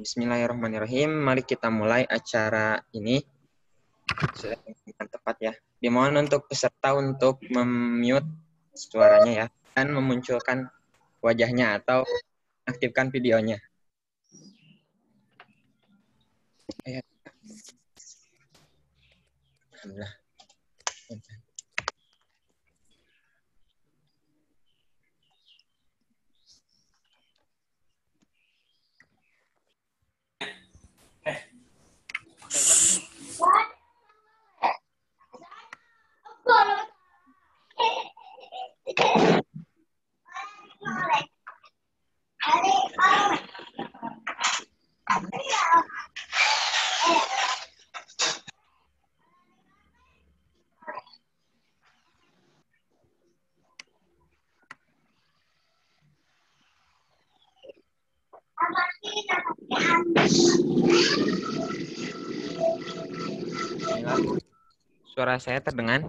Bismillahirrahmanirrahim. Mari kita mulai acara ini. Sudah dengan tepat ya. Dimohon untuk peserta untuk mute suaranya ya dan memunculkan wajahnya atau aktifkan videonya. Alhamdulillah. Suara saya terdengar?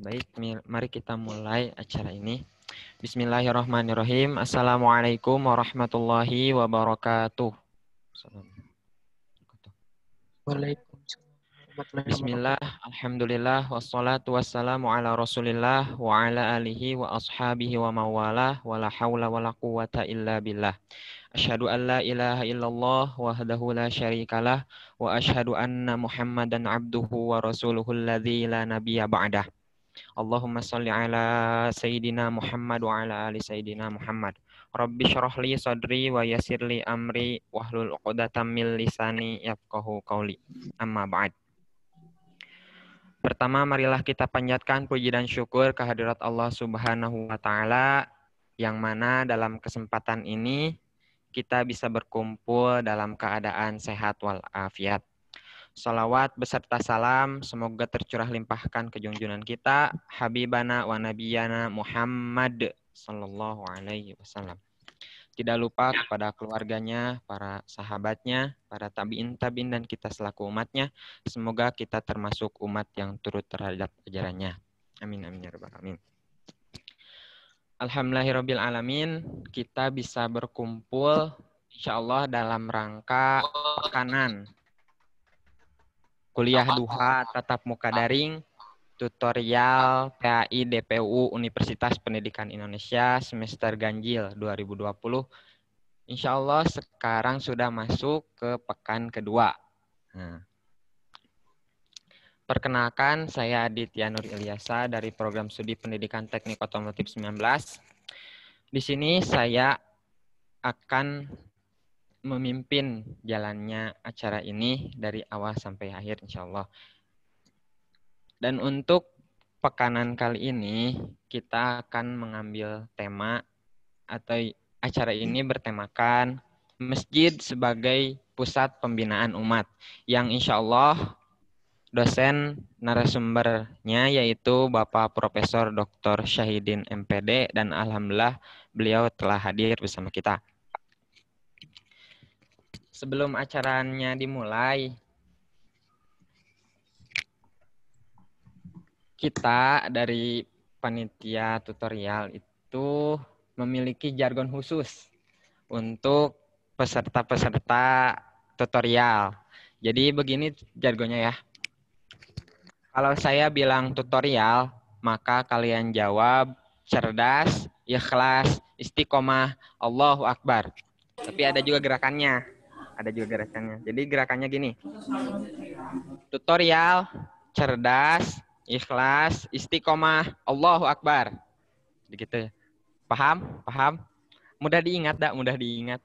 Baik, mari kita mulai acara ini. Bismillahirrahmanirrahim. Assalamualaikum warahmatullahi wabarakatuh. Bismillah, alhamdulillah, wassalatu wassalamu ala rasulillah wa ala alihi wa ashabihi wa mawalah wa la hawla wa la quwata illa billah. Asyhadu an la ilaha illallah wahdahu la syarikalah wa asyhadu anna muhammadan abduhu wa rasuluhu alladzi la nabiyya ba'dah. Allahumma salli ala sayyidina Muhammad wa ala ali sayyidina Muhammad. Rabbi syrah li sadri wa yassir li amri wahlul 'uqdatam min lisani yafqahu qawli. Amma ba'd. Pertama, marilah kita panjatkan puji dan syukur kehadirat Allah Subhanahu wa taala yang mana dalam kesempatan ini kita bisa berkumpul dalam keadaan sehat walafiat. Salawat beserta salam semoga tercurah limpahkan ke junjungan kita Habibana wa Nabiyana Muhammad sallallahu alaihi wasallam. Tidak lupa kepada keluarganya, para sahabatnya, para tabi'in dan kita selaku umatnya. Semoga kita termasuk umat yang turut terhadap ajarannya. Amin amin ya rabbal alamin. Alhamdulillahirabbil alamin, kita bisa berkumpul insyaallah dalam rangka pekanan kuliah duha tatap muka daring tutorial PAI DPU Universitas Pendidikan Indonesia semester ganjil 2020. Insya Allah sekarang sudah masuk ke pekan kedua. Perkenalkan, saya Aditya Nur Ilyasa dari Program Studi Pendidikan Teknik Otomotif 19. Di sini saya akan memimpin jalannya acara ini dari awal sampai akhir insya Allah. Dan untuk pekanan kali ini, kita akan mengambil tema atau acara ini bertemakan Masjid sebagai Pusat Pembinaan Umat, yang insya Allah dosen narasumbernya yaitu Bapak Profesor Dr. Syahidin MPD, dan alhamdulillah beliau telah hadir bersama kita. Sebelum acaranya dimulai, kita dari panitia tutorial itu memiliki jargon khusus untuk peserta-peserta tutorial. Jadi begini jargonnya ya. Kalau saya bilang tutorial, maka kalian jawab cerdas, ikhlas, istiqomah, Allahu Akbar. Tapi ada juga gerakannya. Jadi gerakannya gini. Tutorial, cerdas, ikhlas, istiqomah, Allahu Akbar. Begitu. Paham? Mudah diingat, Mudah diingat.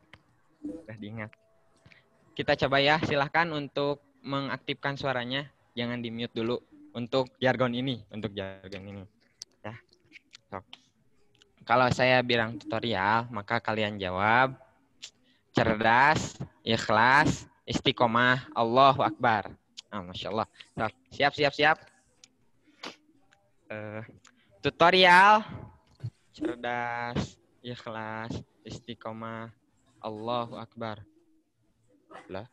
Kita coba ya, silahkan untuk mengaktifkan suaranya. Jangan di-mute dulu untuk jargon ini. Ya. So. Kalau saya bilang tutorial, maka kalian jawab cerdas, ikhlas, istiqomah, Allahu Akbar. Masya Allah. Siap. Tutorial cerdas, ikhlas, istiqomah, Allahu Akbar. Lah.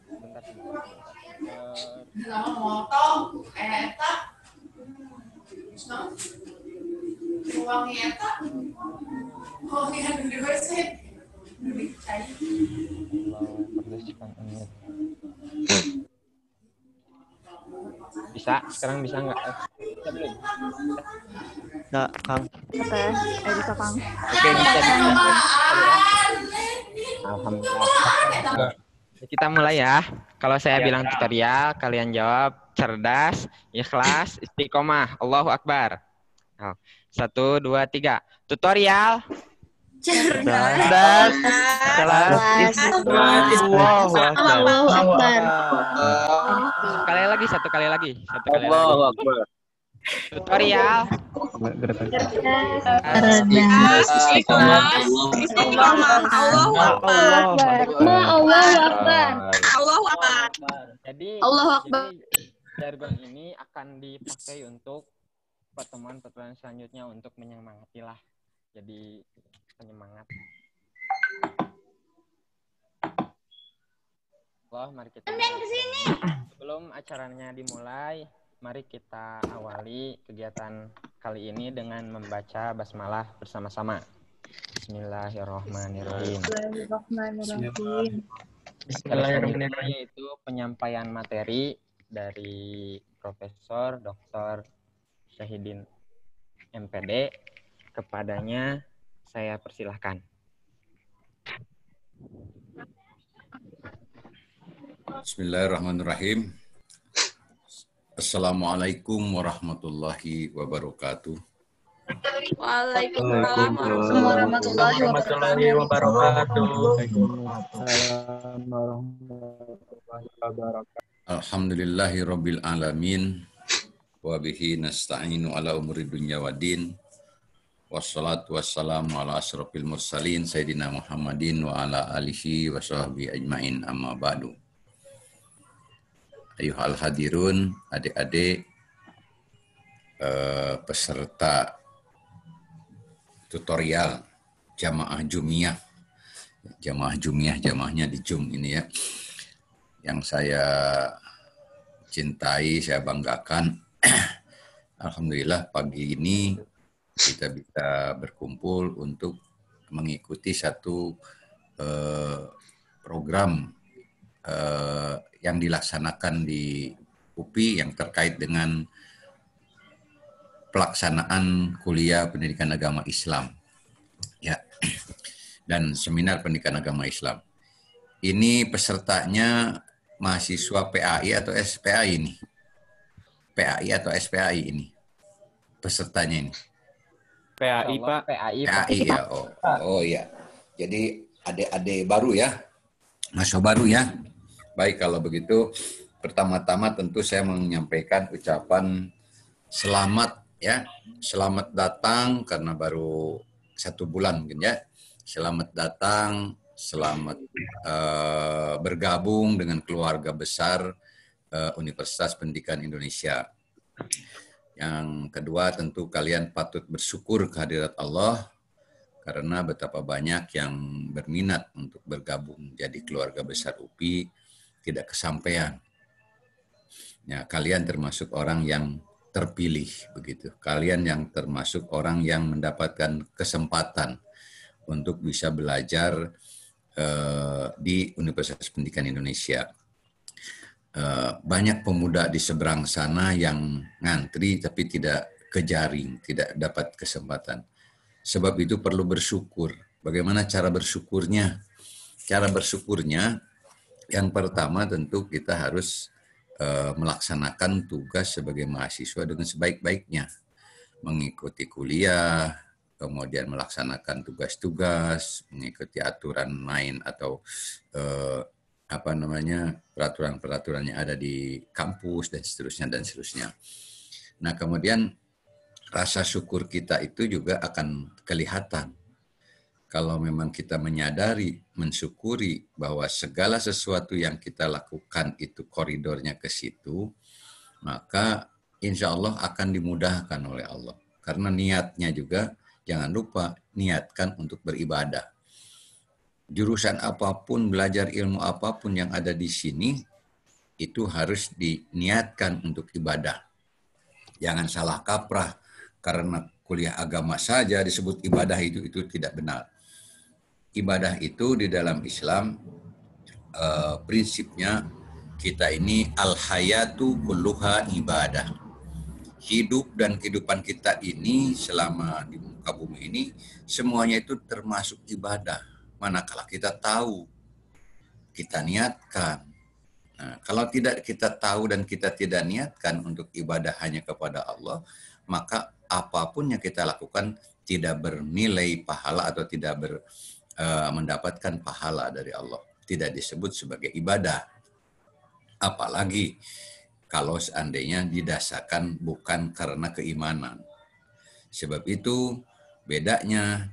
Bentar. Bisa? Sekarang bisa nggak? Bisa belum? Nggak, Kang. Oke, bisa Kang. Oke, bisa. Alhamdulillah. Kita mulai ya. Kalau saya bilang tutorial, kalian jawab cerdas, ikhlas, istiqomah, Allahu Akbar. 1, 2, 3. Tutorial. Cerdas, ikhlas, Allahu Akbar. Satu kali lagi. Allahu Akbar. Tutorial. Cerdas, ikhlas, istiqomah, Allahu Akbar. Jadi jargon ini akan dipakai untuk pertemuan-pertemuan selanjutnya untuk menyemangati lah. Jadi penyemangat. Mari kita sebelum acaranya dimulai, mari kita awali kegiatan kali ini dengan membaca basmalah bersama-sama. Bismillahirrahmanirrahim. Bismillahirrahmanirrahim. Yaitu penyampaian materi dari Profesor Dr. Syahidin MPD. Kepadanya saya persilahkan. Bismillahirrahmanirrahim. Assalamualaikum warahmatullahi wabarakatuh. Waalaikumsalam warahmatullahi wabarakatuh. Alhamdulillahi rabbil alamin. Wa bihi nasta'inu ala umuri dunya waddin. Wassalatu wassalamu ala asrofil mursalin Sayyidina Muhammadin wa ala alihi wa sahbihi ajmain amma ba'du. Ayuhal hadirun, adik-adik peserta tutorial jamaah Jumiyah. Jamaahnya di Jum ini ya. Yang saya cintai, saya banggakan. Alhamdulillah pagi ini kita bisa berkumpul untuk mengikuti satu program yang dilaksanakan di UPI yang terkait dengan pelaksanaan kuliah pendidikan agama Islam ya, dan seminar pendidikan agama Islam. Ini pesertanya mahasiswa PAI atau SPAI ini? PAI atau SPAI ini pesertanya ini? PAI, Pak. PAI ya. Oh ya. Jadi adik-adik baru ya, mahasiswa baru ya. Baik, kalau begitu pertama-tama tentu saya menyampaikan ucapan selamat ya. Selamat datang karena baru 1 bulan mungkin ya. Selamat datang, selamat bergabung dengan keluarga besar Universitas Pendidikan Indonesia. Yang kedua tentu kalian patut bersyukur kehadirat Allah karena betapa banyak yang berminat untuk bergabung jadi keluarga besar UPI tidak kesampaian. Ya, kalian termasuk orang yang terpilih begitu. Kalian yang termasuk orang yang mendapatkan kesempatan untuk bisa belajar di Universitas Pendidikan Indonesia. Banyak pemuda di seberang sana yang ngantri tapi tidak kejaring, tidak dapat kesempatan. Sebab itu perlu bersyukur. Bagaimana cara bersyukurnya? Cara bersyukurnya yang pertama tentu kita harus melaksanakan tugas sebagai mahasiswa dengan sebaik-baiknya. Mengikuti kuliah, kemudian melaksanakan tugas-tugas, mengikuti aturan main atau peraturan-peraturan yang ada di kampus dan seterusnya. Nah, kemudian rasa syukur kita itu juga akan kelihatan kalau memang kita menyadari, mensyukuri bahwa segala sesuatu yang kita lakukan itu koridornya ke situ, maka insya Allah akan dimudahkan oleh Allah. Karena niatnya juga, jangan lupa, niatkan untuk beribadah. Jurusan apapun, belajar ilmu apapun yang ada di sini, itu harus diniatkan untuk ibadah. Jangan salah kaprah, karena kuliah agama saja disebut ibadah itu tidak benar. Ibadah itu di dalam Islam, prinsipnya kita ini al-hayatu kulluha ibadah. Hidup dan kehidupan kita ini selama di muka bumi ini, semuanya itu termasuk ibadah. Manakala kita tahu, kita niatkan. Nah, kalau tidak kita tahu dan kita tidak niatkan untuk ibadah hanya kepada Allah, maka apapun yang kita lakukan tidak bernilai pahala atau tidak mendapatkan pahala dari Allah. Tidak disebut sebagai ibadah. Apalagi kalau seandainya didasarkan bukan karena keimanan. Sebab itu bedanya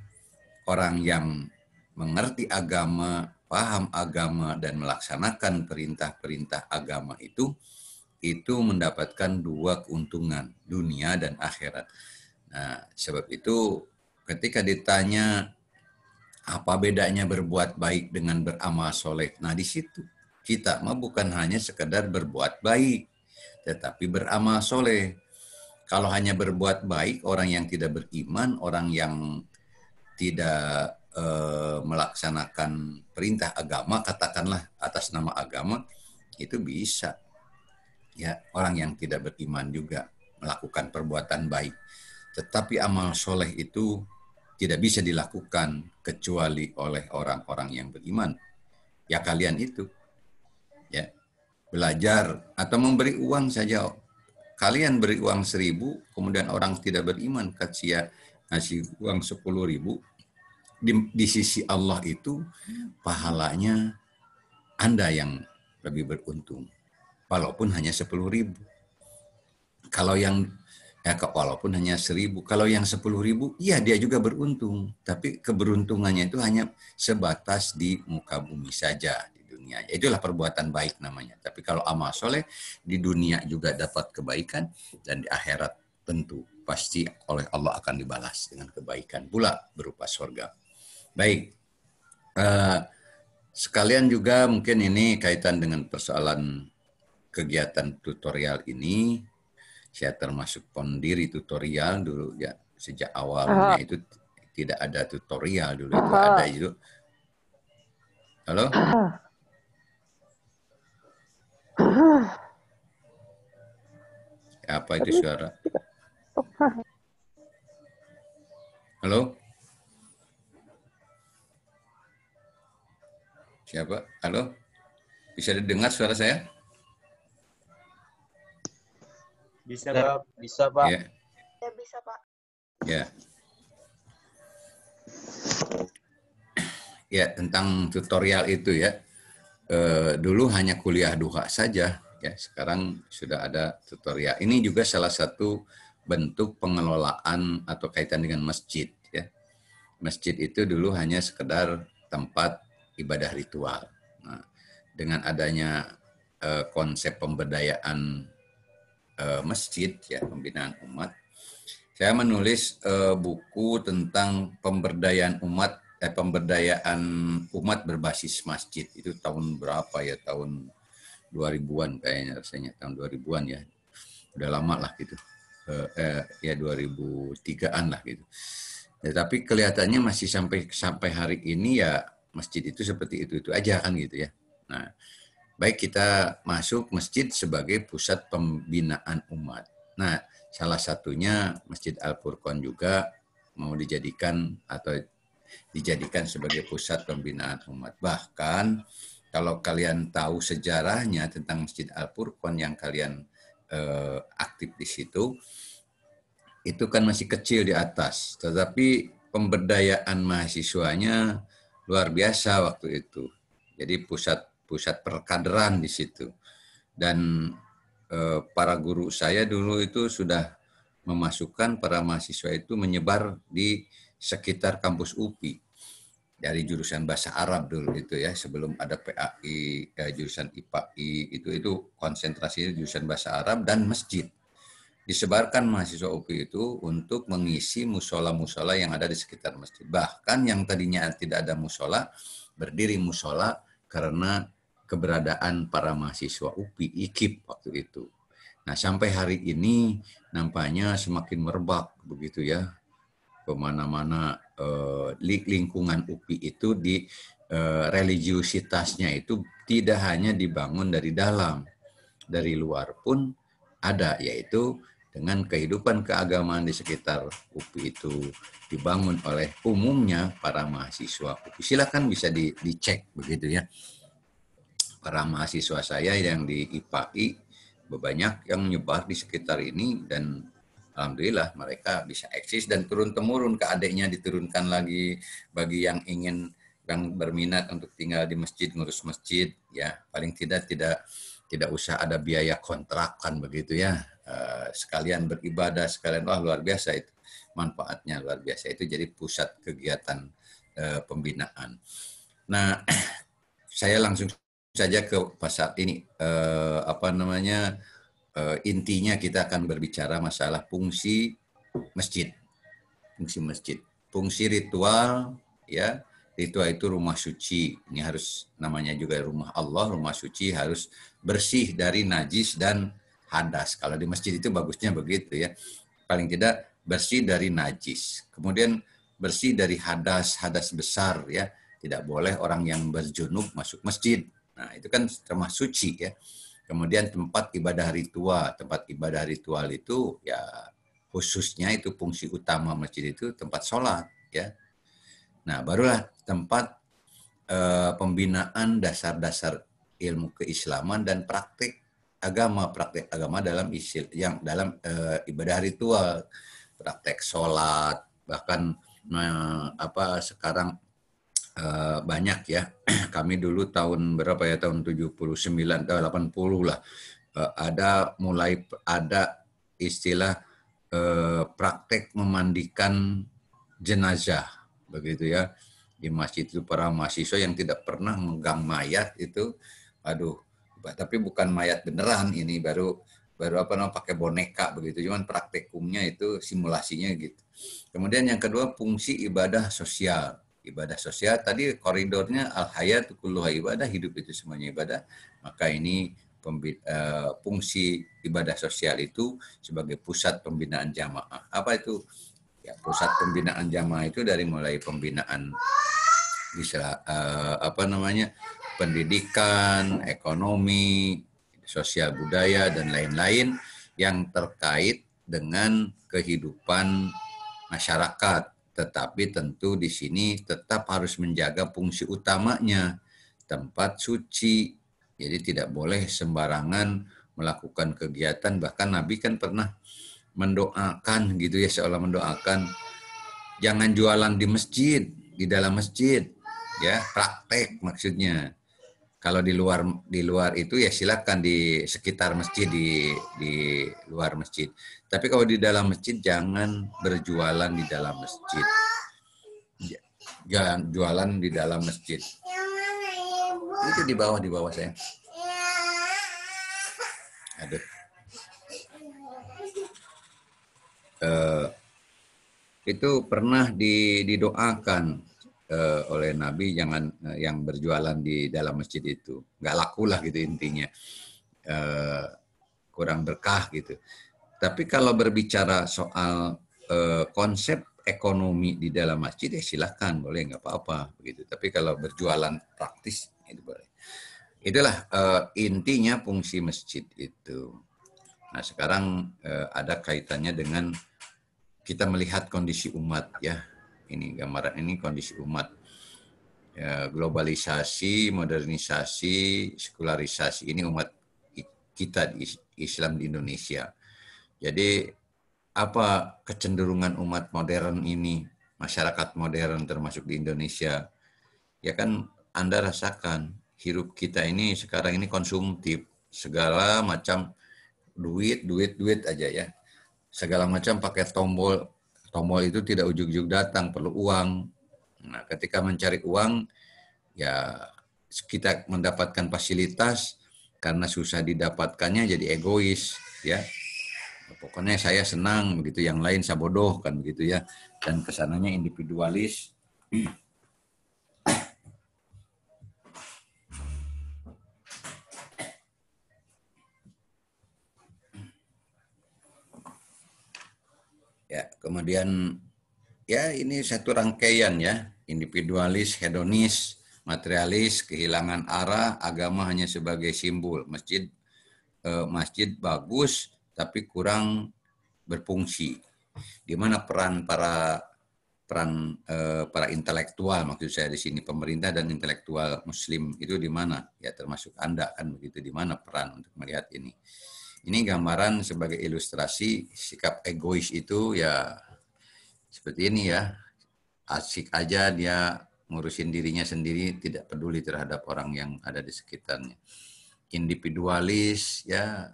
orang yang mengerti agama, paham agama, dan melaksanakan perintah-perintah agama itu mendapatkan dua keuntungan, dunia dan akhirat. Nah, sebab itu ketika ditanya apa bedanya berbuat baik dengan beramal soleh, nah di situ kita mah bukan hanya sekedar berbuat baik, tetapi beramal soleh. Kalau hanya berbuat baik, orang yang tidak beriman, orang yang tidak melaksanakan perintah agama, katakanlah atas nama agama, itu bisa. Ya, orang yang tidak beriman juga melakukan perbuatan baik. Tetapi amal soleh itu tidak bisa dilakukan kecuali oleh orang-orang yang beriman. Ya kalian itu. Ya, belajar atau memberi uang saja. Kalian beri uang 1.000, kemudian orang tidak beriman ngasih uang 10.000. Di sisi Allah itu pahalanya Anda yang lebih beruntung. Walaupun hanya 10.000. Kalau yang walaupun hanya 1.000, kalau yang 10.000, iya dia juga beruntung. Tapi keberuntungannya itu hanya sebatas di muka bumi saja di dunia. Itulah perbuatan baik namanya. Tapi kalau amal soleh di dunia juga dapat kebaikan dan di akhirat tentu pasti oleh Allah akan dibalas dengan kebaikan pula berupa surga. Baik. Sekalian juga mungkin ini kaitan dengan persoalan kegiatan tutorial ini. Saya termasuk pendiri tutorial dulu ya, sejak awalnya itu tidak ada tutorial dulu, itu ada itu. Halo? Apa itu suara? Halo? Siapa? Halo? Bisa didengar suara saya? Bisa, Pak. Bisa, Pak. Ya. Ya bisa, Pak. Ya. Ya, tentang tutorial itu ya. Dulu hanya kuliah duha saja, ya. Sekarang sudah ada tutorial. Ini juga salah satu bentuk pengelolaan atau kaitan dengan masjid, ya. Masjid itu dulu hanya sekedar tempat ibadah ritual. Nah, dengan adanya konsep pemberdayaan masjid, ya, pembinaan umat, saya menulis buku tentang pemberdayaan umat berbasis masjid. Itu tahun berapa ya? Tahun 2000-an kayaknya, rasanya tahun 2000-an ya. Udah lama lah gitu. Ya 2003-an lah gitu. Tapi kelihatannya masih sampai hari ini ya masjid itu seperti itu aja kan gitu ya. Nah, baik kita masuk masjid sebagai pusat pembinaan umat. Nah, salah satunya Masjid Al-Furqan juga mau dijadikan sebagai pusat pembinaan umat. Bahkan kalau kalian tahu sejarahnya tentang Masjid Al-Furqan yang kalian aktif di situ, itu kan masih kecil di atas, tetapi pemberdayaan mahasiswanya luar biasa waktu itu. Jadi pusat perkaderan di situ. Dan para guru saya dulu itu sudah memasukkan para mahasiswa itu menyebar di sekitar kampus UPI. dari jurusan bahasa Arab dulu itu ya, sebelum ada PAI, jurusan IPAI itu konsentrasinya jurusan bahasa Arab dan masjid. Disebarkan mahasiswa UPI itu untuk mengisi musola-musola yang ada di sekitar masjid. Bahkan yang tadinya tidak ada musola, berdiri musola karena keberadaan para mahasiswa UPI, IKIP waktu itu. Nah, sampai hari ini nampaknya semakin merebak begitu ya. Kemana-mana lingkungan UPI itu di religiusitasnya itu tidak hanya dibangun dari dalam, dari luar pun ada, yaitu dengan kehidupan keagamaan di sekitar UPI itu dibangun oleh umumnya para mahasiswa UPI. Silakan bisa dicek begitu ya. Para mahasiswa saya yang di IPAI banyak yang menyebar di sekitar ini dan alhamdulillah mereka bisa eksis dan turun-temurun ke adiknya diturunkan lagi bagi yang ingin yang berminat untuk tinggal di masjid, ngurus masjid ya, paling tidak usah ada biaya kontrakan begitu ya. Sekalian beribadah, sekalian luar biasa itu. Manfaatnya luar biasa. Itu jadi pusat kegiatan pembinaan. Nah, saya langsung saja ke saat ini intinya kita akan berbicara masalah fungsi masjid. Fungsi masjid. Fungsi ritual ya. Ritual itu rumah suci. Ini harus namanya juga rumah Allah, rumah suci harus bersih dari najis dan hadas. Kalau di masjid itu bagusnya begitu ya. Paling tidak bersih dari najis. Kemudian bersih dari hadas besar ya. Tidak boleh orang yang berjunub masuk masjid. Nah, itu kan rumah suci ya. Kemudian tempat ibadah ritual. Tempat ibadah ritual itu ya khususnya itu fungsi utama masjid itu tempat sholat ya. Nah, barulah tempat pembinaan dasar-dasar ilmu keislaman dan praktik agama dalam ibadah ritual, praktek sholat, bahkan sekarang banyak ya. Kami dulu tahun berapa ya, tahun 79 atau 80 lah, ada istilah praktek memandikan jenazah begitu ya. Di masjid itu para mahasiswa yang tidak pernah megang mayat itu, tapi bukan mayat beneran, ini baru pakai boneka begitu, cuman praktikumnya itu simulasinya gitu. Kemudian yang kedua fungsi ibadah sosial. Ibadah sosial tadi koridornya al-hayat kulluha ibadah, hidup itu semuanya ibadah. Maka ini fungsi ibadah sosial itu sebagai pusat pembinaan jamaah. Apa itu? Ya, pusat pembinaan jamaah itu dari mulai pembinaan bisa pendidikan, ekonomi, sosial budaya dan lain-lain yang terkait dengan kehidupan masyarakat. Tetapi tentu di sini tetap harus menjaga fungsi utamanya, tempat suci. Jadi tidak boleh sembarangan melakukan kegiatan. Bahkan Nabi kan pernah mendoakan gitu ya, seolah mendoakan jangan jualan di masjid, di dalam masjid ya, praktek maksudnya. Kalau di luar itu ya silakan di sekitar masjid, di luar masjid. Tapi kalau di dalam masjid jangan berjualan di dalam masjid. Jangan jualan di dalam masjid. Itu di bawah saya. Aduh. Itu pernah didoakan oleh Nabi, jangan yang berjualan di dalam masjid itu, nggak laku lah gitu intinya, kurang berkah gitu. Tapi kalau berbicara soal konsep ekonomi di dalam masjid ya silahkan, boleh, nggak apa-apa begitu. Tapi kalau berjualan praktis itu boleh. Itulah intinya fungsi masjid itu. Nah, sekarang ada kaitannya dengan kita melihat kondisi umat ya. Ini gambaran ini kondisi umat. Ya, globalisasi, modernisasi, sekularisasi ini umat kita di Islam di Indonesia. Jadi apa kecenderungan umat modern ini, masyarakat modern termasuk di Indonesia? Ya kan Anda rasakan hirup kita ini sekarang ini konsumtif, segala macam duit aja ya. Segala macam pakai tombol itu tidak ujug-ujug datang, perlu uang. Nah, ketika mencari uang, ya kita mendapatkan fasilitas karena susah didapatkannya jadi egois, ya. Pokoknya saya senang begitu, yang lain saya bodoh kan begitu ya. Dan kesananya individualis. Ya, kemudian ya ini satu rangkaian ya, individualis, hedonis, materialis, kehilangan arah, agama hanya sebagai simbol. Masjid bagus tapi kurang berfungsi. Di mana peran para intelektual, maksud saya di sini pemerintah dan intelektual Muslim itu di mana? Ya termasuk Anda kan begitu, di mana peran untuk melihat ini? Ini gambaran sebagai ilustrasi sikap egois itu ya seperti ini ya. Asik aja dia ngurusin dirinya sendiri, tidak peduli terhadap orang yang ada di sekitarnya. Individualis ya,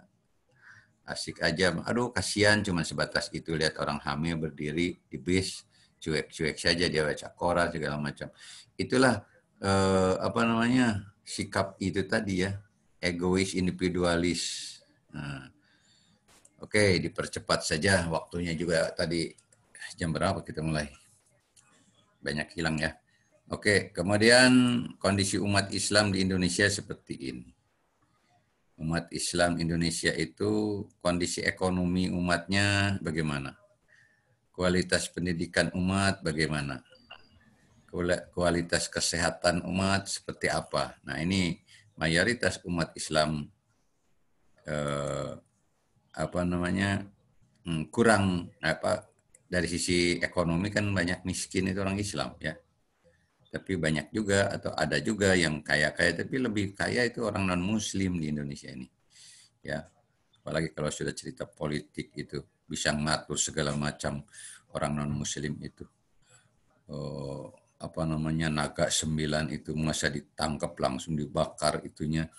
asik aja. Aduh kasihan, cuma sebatas itu lihat orang hamil berdiri di bis, cuek-cuek saja dia baca koran segala macam. Itulah sikap itu tadi ya, egois, individualis. Nah, oke, dipercepat saja waktunya juga tadi. Jam berapa kita mulai? Banyak hilang ya. Oke, kemudian kondisi umat Islam di Indonesia seperti ini. Umat Islam Indonesia itu kondisi ekonomi umatnya bagaimana? Kualitas pendidikan umat bagaimana? Kualitas kesehatan umat seperti apa? Nah, ini mayoritas umat Islam kurang dari sisi ekonomi kan banyak miskin itu orang Islam ya. Tapi banyak juga atau ada juga yang kaya-kaya tapi lebih kaya itu orang non muslim di Indonesia ini. Ya. Apalagi kalau sudah cerita politik itu bisa ngatur segala macam orang non muslim itu. Naga 9 itu masa ditangkap langsung dibakar itunya,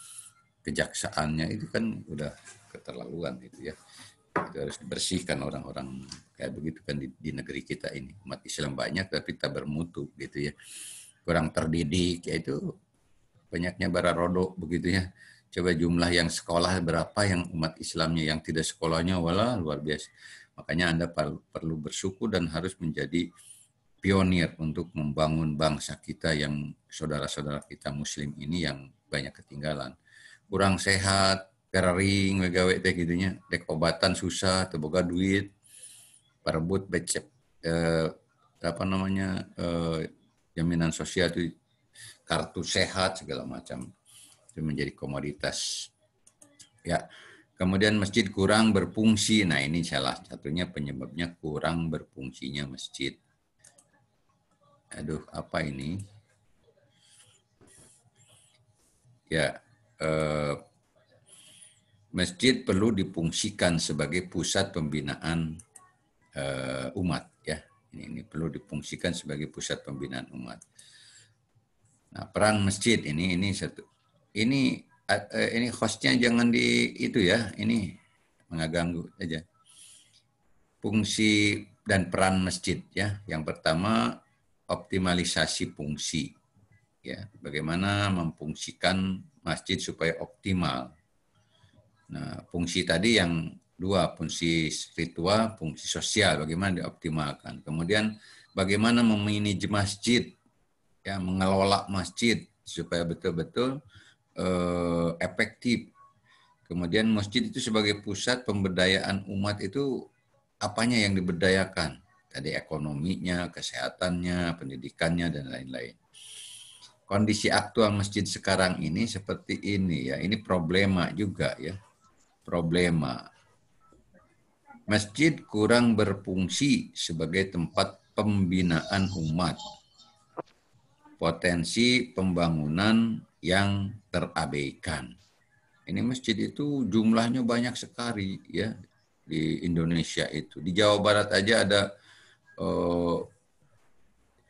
kejaksaannya itu kan udah keterlaluan itu ya. Itu harus dibersihkan orang-orang kayak begitu kan di negeri kita ini. Umat Islam banyak tapi tak bermutu gitu ya. Kurang terdidik, yaitu banyaknya bara rodok begitu ya. Coba jumlah yang sekolah berapa yang umat Islamnya, yang tidak sekolahnya walah luar biasa. Makanya Anda perlu bersyukur dan harus menjadi pionir untuk membangun bangsa kita yang saudara-saudara kita Muslim ini yang banyak ketinggalan. Kurang sehat, kering, wegawe teh gitunya, dek obatan susah, teboga duit, perebut becek, jaminan sosial itu, kartu sehat segala macam itu menjadi komoditas. Ya, kemudian masjid kurang berfungsi. Nah ini salah satunya penyebabnya kurang berfungsinya masjid. Aduh, apa ini? Ya. Masjid perlu difungsikan sebagai pusat pembinaan umat ya. Ini perlu difungsikan sebagai pusat pembinaan umat. Nah, peran masjid ini satu. Ini hostnya jangan di itu ya. Ini mengganggu aja. Fungsi dan peran masjid ya. Yang pertama optimalisasi fungsi. Ya, bagaimana memfungsikan masjid supaya optimal. Nah, fungsi tadi yang dua, fungsi spiritual, fungsi sosial, bagaimana dioptimalkan. Kemudian bagaimana memanage masjid, ya, mengelola masjid supaya betul-betul efektif. Kemudian masjid itu sebagai pusat pemberdayaan umat itu apanya yang diberdayakan? Tadi ekonominya, kesehatannya, pendidikannya, dan lain-lain. Kondisi aktual masjid sekarang ini seperti ini ya, ini problema juga ya. Problema. Masjid kurang berfungsi sebagai tempat pembinaan umat. Potensi pembangunan yang terabaikan. Ini masjid itu jumlahnya banyak sekali ya di Indonesia itu. Di Jawa Barat aja ada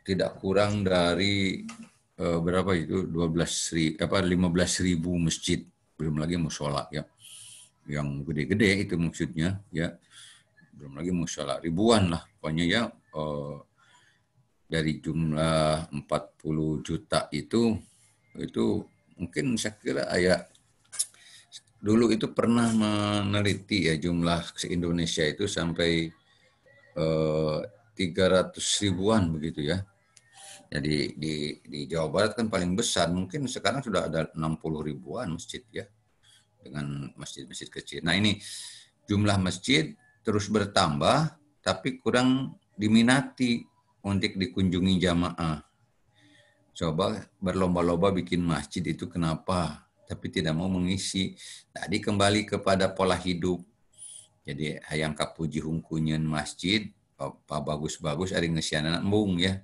tidak kurang dari berapa itu 15.000 masjid, belum lagi mushola ya. Yang gede-gede itu maksudnya ya, belum lagi mushola ribuan lah pokoknya ya. dari jumlah 40 juta itu mungkin saya kira dulu itu pernah meneliti ya jumlah se-Indonesia itu sampai 300 ribuan begitu ya. Jadi di Jawa Barat kan paling besar, mungkin sekarang sudah ada 60 ribuan masjid ya, dengan masjid-masjid kecil. Nah ini jumlah masjid terus bertambah, tapi kurang diminati untuk dikunjungi jamaah. Coba berlomba-lomba bikin masjid itu kenapa? Tapi tidak mau mengisi. Tadi kembali kepada pola hidup. Jadi hayang kapuji hungkunyeun masjid, apa bagus-bagus ari ngesiana embung ya.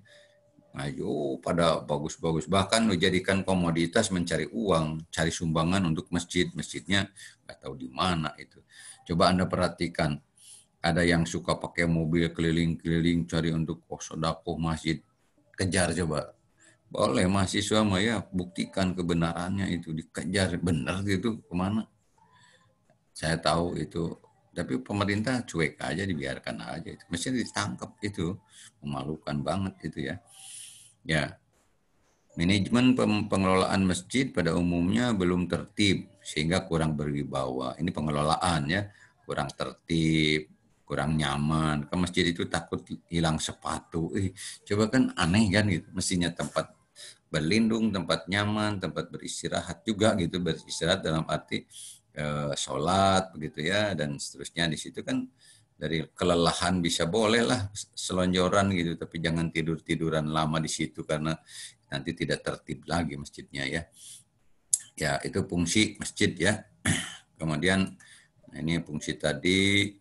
Ayo pada bagus-bagus, bahkan menjadikan komoditas mencari uang, cari sumbangan untuk masjidnya nggak tahu di mana itu. Coba Anda perhatikan, ada yang suka pakai mobil keliling-keliling cari untuk sedekah masjid, kejar coba. Boleh mahasiswa mah ya, buktikan kebenarannya itu, dikejar benar gitu kemana. Saya tahu itu, tapi pemerintah cuek aja, dibiarkan aja itu. Mesti ditangkap itu, memalukan banget itu ya. Ya, manajemen pengelolaan masjid pada umumnya belum tertib sehingga kurang berwibawa. Ini pengelolaan ya, kurang tertib, kurang nyaman. Ke masjid itu takut hilang sepatu. Coba kan aneh kan gitu. Mestinya tempat berlindung, tempat nyaman, tempat beristirahat juga gitu. Beristirahat dalam arti sholat begitu ya, dan seterusnya. Di situ kan dari kelelahan bisa boleh lah selonjoran gitu, tapi jangan tiduran lama di situ karena nanti tidak tertib lagi masjidnya ya. Ya itu fungsi masjid ya. Kemudian ini fungsi tadi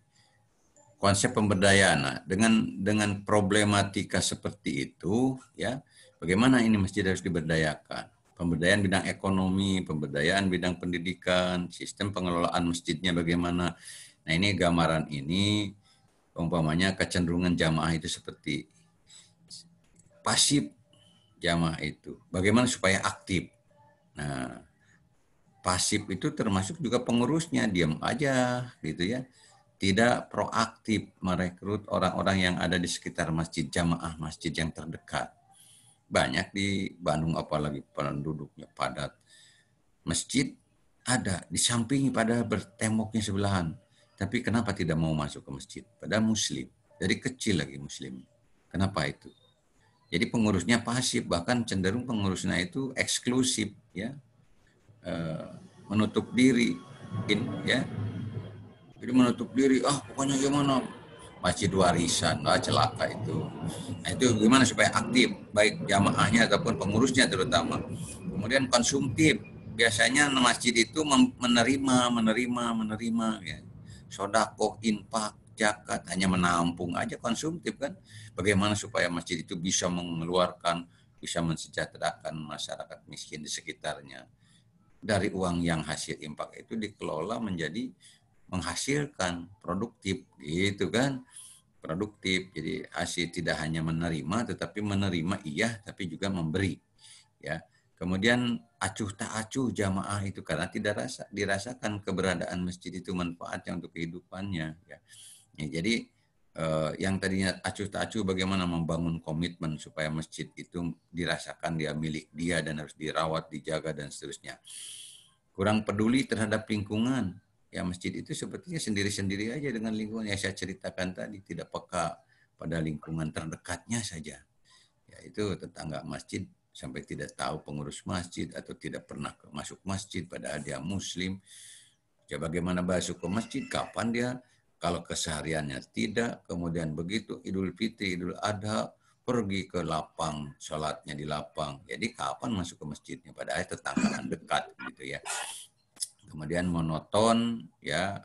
konsep pemberdayaan. Nah, dengan problematika seperti itu ya, bagaimana ini masjid harus diberdayakan? Pemberdayaan bidang ekonomi, pemberdayaan bidang pendidikan, sistem pengelolaan masjidnya bagaimana? Nah ini gambaran ini umpamanya kecenderungan jamaah itu seperti pasif jamaah itu. Bagaimana supaya aktif? Nah pasif itu termasuk juga pengurusnya, diam aja gitu ya. Tidak proaktif merekrut orang-orang yang ada di sekitar masjid, jamaah masjid yang terdekat. Banyak di Bandung apalagi penduduknya padat. Masjid ada di samping pada bertemboknya sebelahan. Tapi kenapa tidak mau masuk ke masjid? Padahal muslim. Dari kecil lagi muslim. Kenapa itu? Jadi pengurusnya pasif, bahkan cenderung pengurusnya itu eksklusif, ya, menutup diri, ya. Jadi menutup diri, pokoknya gimana? Masjid warisan, celaka itu. Nah itu gimana supaya aktif, baik jamaahnya ataupun pengurusnya terutama. Kemudian konsumtif, biasanya masjid itu menerima, ya. Sodakoh, infak, zakat, hanya menampung aja, konsumtif kan. Bagaimana supaya masjid itu bisa mengeluarkan, bisa mensejahterakan masyarakat miskin di sekitarnya. Dari uang yang hasil infak itu dikelola menjadi menghasilkan, produktif gitu kan. Produktif, jadi hasil tidak hanya menerima, tetapi menerima iya, tapi juga memberi. Ya. Kemudian acuh tak acuh jamaah itu karena tidak dirasakan keberadaan masjid itu manfaatnya untuk kehidupannya. Ya, jadi yang tadinya acuh tak acuh bagaimana membangun komitmen supaya masjid itu dirasakan dia milik dia dan harus dirawat, dijaga dan seterusnya. Kurang peduli terhadap lingkungan. Ya masjid itu sepertinya sendiri-sendiri aja dengan lingkungan yang saya ceritakan tadi, tidak peka pada lingkungan terdekatnya saja. Ya itu tetangga masjid sampai tidak tahu pengurus masjid atau tidak pernah masuk masjid padahal dia muslim. Ya bagaimana masuk ke masjid, kapan dia, kalau kesehariannya tidak, kemudian begitu Idul Fitri, Idul Adha, pergi ke lapang, sholatnya di lapang. Jadi kapan masuk ke masjidnya, padahal tetanggaan dekat gitu ya. Kemudian monoton ya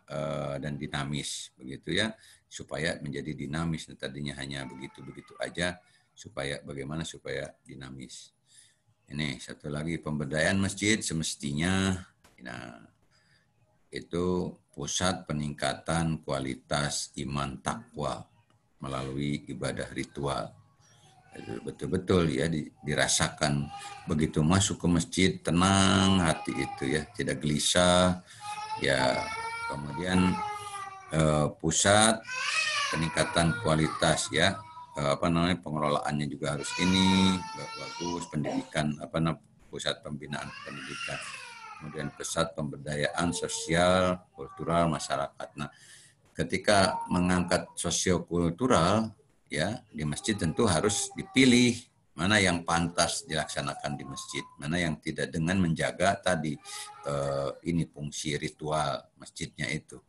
dan dinamis begitu ya, supaya menjadi dinamis. Tadinya hanya begitu-begitu aja, supaya bagaimana supaya dinamis. Ini satu lagi, pemberdayaan masjid semestinya itu pusat peningkatan kualitas iman takwa melalui ibadah ritual. Betul-betul ya dirasakan begitu masuk ke masjid, tenang hati itu ya, tidak gelisah ya. Kemudian pusat peningkatan kualitas ya pengelolaannya juga harus ini bagus, pendidikan pusat pembinaan pendidikan, kemudian pusat pemberdayaan sosial kultural masyarakat. Nah, ketika mengangkat sosiokultural ya di masjid tentu harus dipilih mana yang pantas dilaksanakan di masjid, mana yang tidak, dengan menjaga tadi ini fungsi ritual masjidnya itu.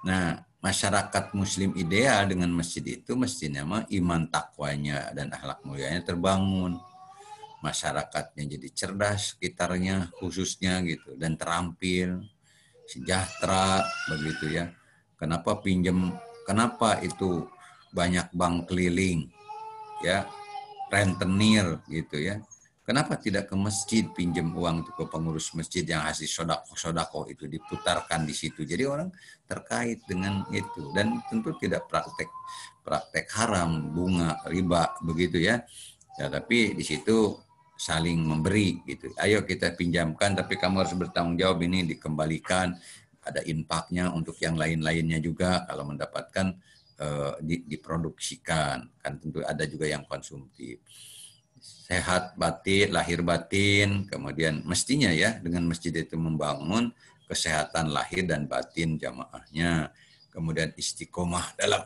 Nah, masyarakat muslim ideal dengan masjid itu mestinya mah iman takwanya dan akhlak mulianya terbangun. Masyarakatnya jadi cerdas sekitarnya khususnya gitu dan terampil, sejahtera begitu ya. Kenapa itu banyak bank keliling ya, rentenir gitu ya. Kenapa tidak ke masjid pinjam uang itu ke pengurus masjid yang hasil sodako itu diputarkan di situ. Jadi orang terkait dengan itu dan tentu tidak praktek haram, bunga, riba begitu ya. Ya tapi di situ saling memberi gitu. Ayo kita pinjamkan tapi kamu harus bertanggung jawab, ini dikembalikan, ada infaknya untuk yang lain-lainnya juga kalau mendapatkan diproduksikan. Kan tentu ada juga yang konsumtif. Sehat batin, lahir batin, kemudian mestinya ya dengan masjid itu membangun kesehatan lahir dan batin jamaahnya, kemudian istiqomah dalam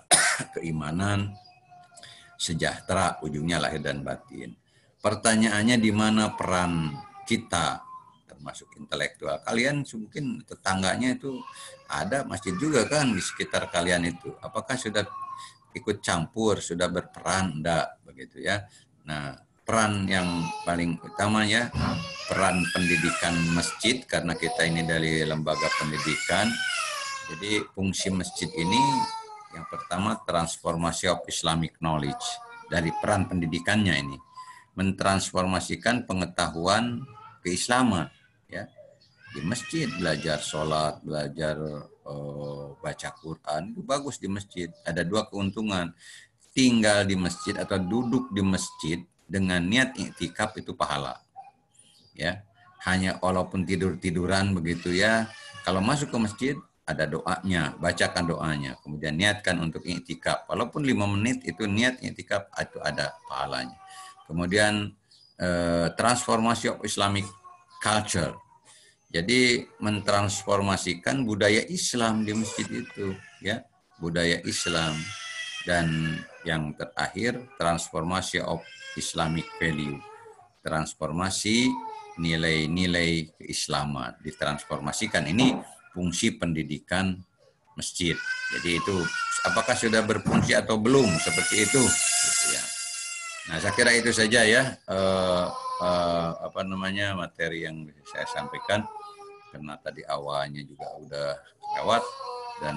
keimanan, sejahtera ujungnya lahir dan batin. Pertanyaannya di mana peran kita termasuk intelektual? Kalian mungkin tetangganya itu ada masjid juga kan di sekitar kalian itu. Apakah sudah ikut campur, sudah berperan? Enggak begitu ya. Nah, peran yang paling utama ya, peran pendidikan masjid, karena kita ini dari lembaga pendidikan. Jadi fungsi masjid ini yang pertama transformasi of Islamic knowledge, dari peran pendidikannya ini mentransformasikan pengetahuan keislaman ya. Di masjid belajar sholat, belajar baca Quran, itu bagus di masjid. Ada dua keuntungan, tinggal di masjid atau duduk di masjid dengan niat iktikaf itu pahala. Ya, hanya walaupun tidur-tiduran begitu ya. Kalau masuk ke masjid ada doanya, bacakan doanya, kemudian niatkan untuk iktikaf. Walaupun 5 menit itu niat iktikaf itu ada pahalanya. Kemudian transformasi of Islamic culture. Jadi mentransformasikan budaya Islam di masjid itu ya, budaya Islam. Dan yang terakhir transformasi of Islamic value, transformasi nilai-nilai keislaman ditransformasikan. Ini fungsi pendidikan masjid. Jadi itu apakah sudah berfungsi atau belum seperti itu? Gitu ya. Nah, saya kira itu saja ya materi yang saya sampaikan, karena tadi awalnya juga udah lewat. Dan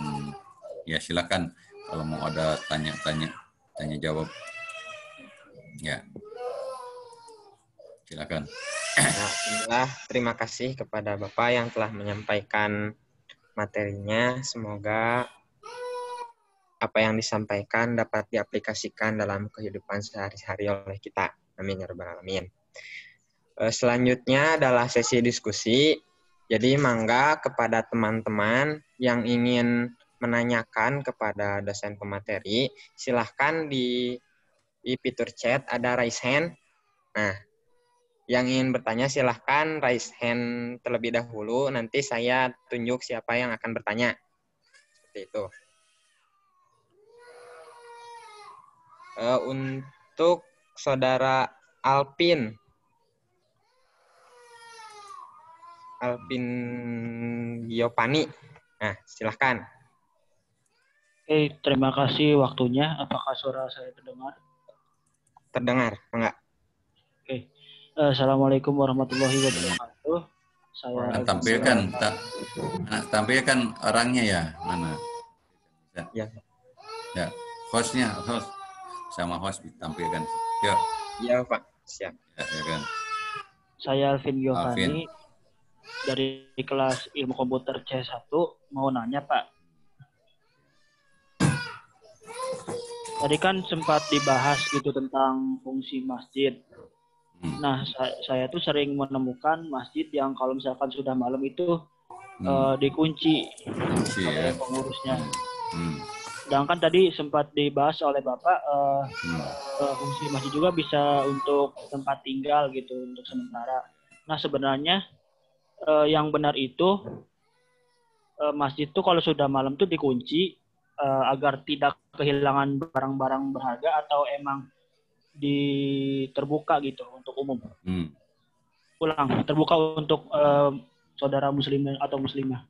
ya silakan kalau mau ada tanya jawab. Ya. Silakan. Alhamdulillah, terima kasih kepada Bapak yang telah menyampaikan materinya. Semoga apa yang disampaikan dapat diaplikasikan dalam kehidupan sehari-hari oleh kita. Amin ya rabbal alamin. Selanjutnya adalah sesi diskusi. Jadi mangga kepada teman-teman yang ingin menanyakan kepada dosen pemateri, silahkan di fitur chat ada raise hand. Nah, yang ingin bertanya silahkan raise hand terlebih dahulu, nanti saya tunjuk siapa yang akan bertanya. Seperti itu. Untuk saudara Alpin Giovanni. Nah, silahkan. Terima kasih waktunya. Apakah suara saya terdengar? Terdengar, enggak? Assalamualaikum warahmatullahi wabarakatuh. Saya tampilkan orangnya ya, mana? Ya. Ya, host sama host ditampilkan. Yuk. Iya, Pak. Siap. Ya kan. Saya Alvin Giovanni dari kelas Ilmu Komputer C1, mau nanya, Pak. Tadi kan sempat dibahas gitu tentang fungsi masjid. Nah, saya tuh sering menemukan masjid yang kalau misalkan sudah malam itu dikunci oleh pengurusnya. sedangkan tadi sempat dibahas oleh Bapak fungsi masjid juga bisa untuk tempat tinggal gitu untuk sementara. Nah sebenarnya yang benar itu masjid tuh kalau sudah malam tuh dikunci agar tidak kehilangan barang-barang berharga atau emang terbuka gitu untuk umum. Ulang, terbuka untuk saudara muslim atau muslimah.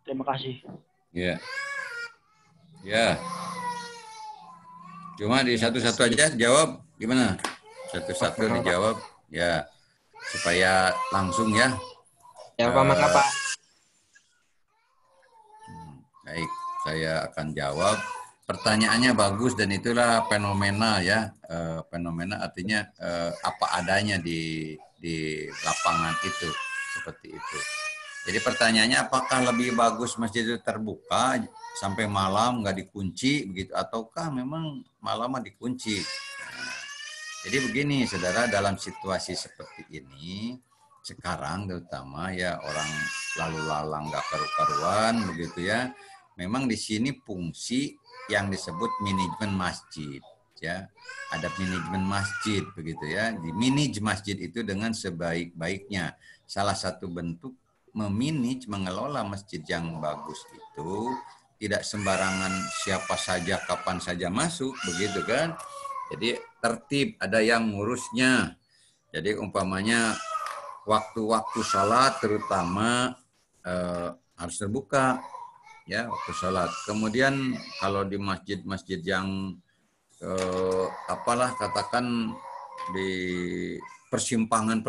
Terima kasih. Ya. Ya. Cuma di satu-satu aja jawab gimana? Satu-satu dijawab ya supaya langsung ya. Ya Pak, maka Pak. Baik, saya akan jawab. Pertanyaannya bagus dan itulah fenomena ya. Fenomena artinya apa adanya di lapangan itu seperti itu. Jadi pertanyaannya apakah lebih bagus masjid itu terbuka sampai malam nggak dikunci begitu ataukah memang malam dikunci? Nah, jadi begini saudara, dalam situasi seperti ini sekarang terutama ya orang lalu lalang nggak karu-karuan begitu ya. Memang di sini fungsi yang disebut manajemen masjid ya. Ada manajemen masjid begitu ya. Di manage masjid itu dengan sebaik-baiknya. Salah satu bentuk memanage mengelola masjid yang bagus itu tidak sembarangan siapa saja kapan saja masuk begitu kan. Jadi tertib, ada yang ngurusnya. Jadi umpamanya waktu-waktu sholat terutama harus terbuka ya waktu sholat. Kemudian kalau di masjid-masjid yang apalah katakan di persimpangan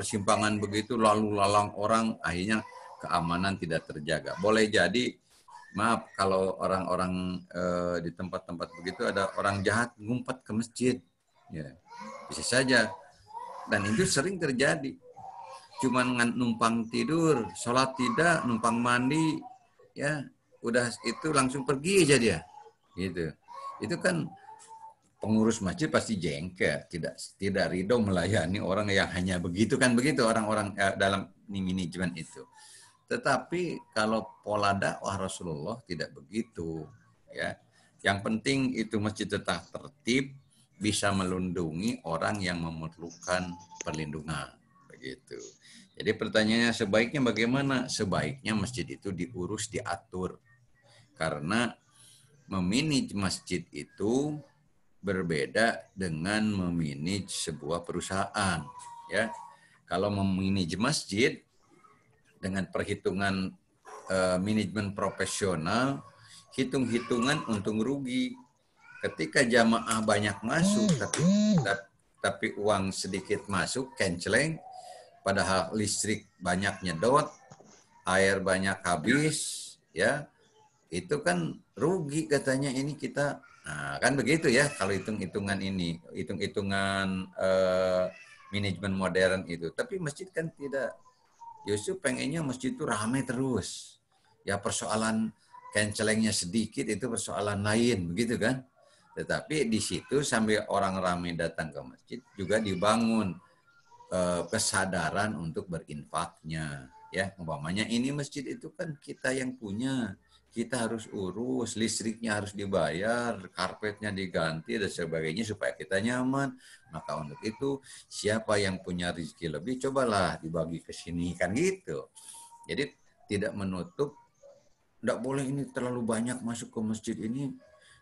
begitu lalu lalang orang akhirnya keamanan tidak terjaga. Boleh jadi maaf kalau orang-orang di tempat-tempat begitu ada orang jahat ngumpet ke masjid ya bisa saja dan itu sering terjadi. Cuman numpang tidur, sholat tidak, numpang mandi ya udah itu langsung pergi aja dia gitu. Itu kan pengurus masjid pasti jengkel, tidak ridho melayani orang yang hanya begitu kan begitu orang-orang dalam manajemen itu. Tetapi kalau pola dakwah Rasulullah tidak begitu ya. Yang penting itu masjid tetap tertib, bisa melindungi orang yang memerlukan perlindungan begitu. Jadi pertanyaannya sebaiknya bagaimana? Sebaiknya masjid itu diurus, diatur. Karena memanage masjid itu berbeda dengan memanage sebuah perusahaan ya. Kalau memanage masjid dengan perhitungan manajemen profesional, hitung-hitungan untung rugi. Ketika jamaah banyak masuk tapi uang sedikit masuk, kenceleng, padahal listrik banyak nyedot, air banyak habis, ya itu kan rugi katanya ini kita. Nah, kan begitu ya kalau hitung-hitungan ini, hitung-hitungan manajemen modern itu. Tapi masjid kan tidak. Justru pengennya masjid itu ramai terus. Ya persoalan kencelengnya sedikit itu persoalan lain, begitu kan? Tetapi di situ sambil orang ramai datang ke masjid juga dibangun kesadaran untuk berinfaknya. Ya, umpamanya ini masjid itu kan kita yang punya. Kita harus urus, listriknya harus dibayar, karpetnya diganti, dan sebagainya supaya kita nyaman. Maka untuk itu, siapa yang punya rezeki lebih, cobalah dibagi ke sini, kan gitu. Jadi tidak menutup, tidak boleh ini terlalu banyak masuk ke masjid ini,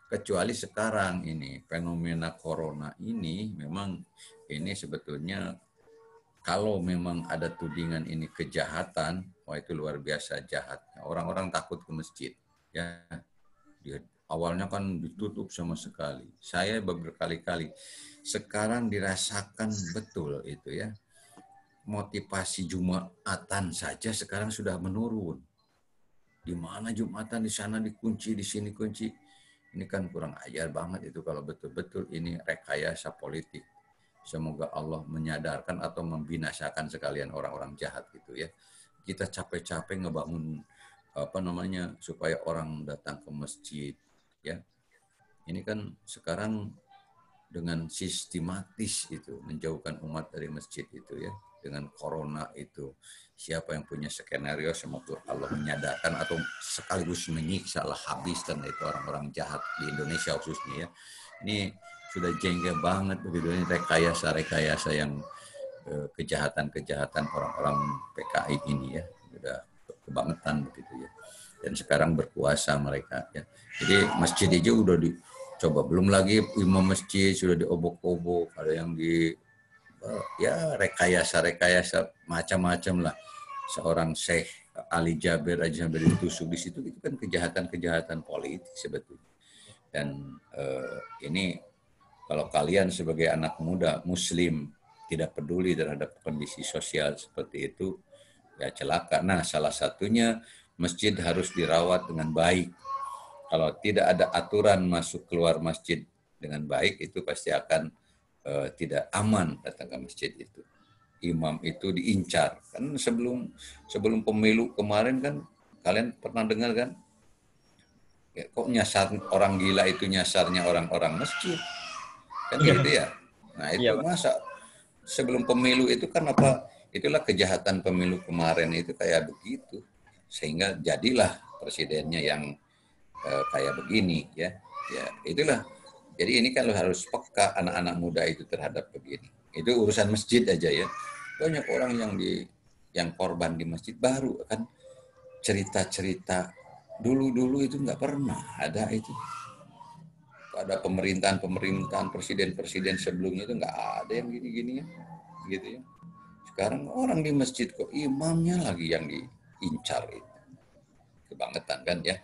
kecuali sekarang ini, fenomena corona ini, memang ini sebetulnya, kalau memang ada tudingan ini kejahatan, wah itu luar biasa jahatnya. Orang-orang takut ke masjid. Ya, awalnya kan ditutup sama sekali. Saya berkali-kali. Sekarang dirasakan betul itu ya. Motivasi Jumatan saja sekarang sudah menurun. Di mana Jumatan, di sana dikunci, di sini kunci. Ini kan kurang ajar banget itu kalau betul-betul ini rekayasa politik. Semoga Allah menyadarkan atau membinasakan sekalian orang-orang jahat gitu ya. Kita capek-capek ngebangun supaya orang datang ke masjid ya. Ini kan sekarang dengan sistematis itu menjauhkan umat dari masjid itu ya. dengan corona itu. Siapa yang punya skenario, semoga Allah menyadarkan atau sekaligus menyiksa lah habis dan itu orang-orang jahat di Indonesia khususnya ya. Ini sudah jengkel banget begitu, ini rekayasa yang kejahatan-kejahatan orang-orang PKI ini ya, udah kebangetan begitu ya. Dan sekarang berkuasa mereka ya. Jadi masjid aja udah dicoba, belum lagi imam masjid sudah diobok-obok, ada yang di ya rekayasa macam-macam lah. Seorang Syekh Ali Jabir aja sampai ditusuk di situ, itu kan kejahatan-kejahatan politik sebetulnya. Dan ini kalau kalian sebagai anak muda Muslim tidak peduli terhadap kondisi sosial seperti itu, ya celaka. Nah, salah satunya masjid harus dirawat dengan baik. Kalau tidak ada aturan masuk keluar masjid dengan baik, itu pasti akan tidak aman datang ke masjid itu. Imam itu diincar. Kan sebelum pemilu kemarin kan kalian pernah dengar kan? Ya, kok nyasar orang gila itu nyasarnya orang-orang masjid. Kan gitu ya. Nah, itu masa sebelum pemilu itu kan apa? Itulah kejahatan pemilu kemarin itu kayak begitu. Sehingga jadilah presidennya yang kayak begini ya. Ya, itulah. Jadi ini kan harus peka anak-anak muda itu terhadap begini. Itu urusan masjid aja ya. Banyak orang yang korban di masjid baru kan, cerita-cerita dulu itu nggak pernah ada itu. Pada pemerintahan presiden sebelumnya itu nggak ada yang gini-gini ya. Gitu ya. Sekarang orang di masjid kok imamnya lagi yang diincar itu. Kebangetan kan ya.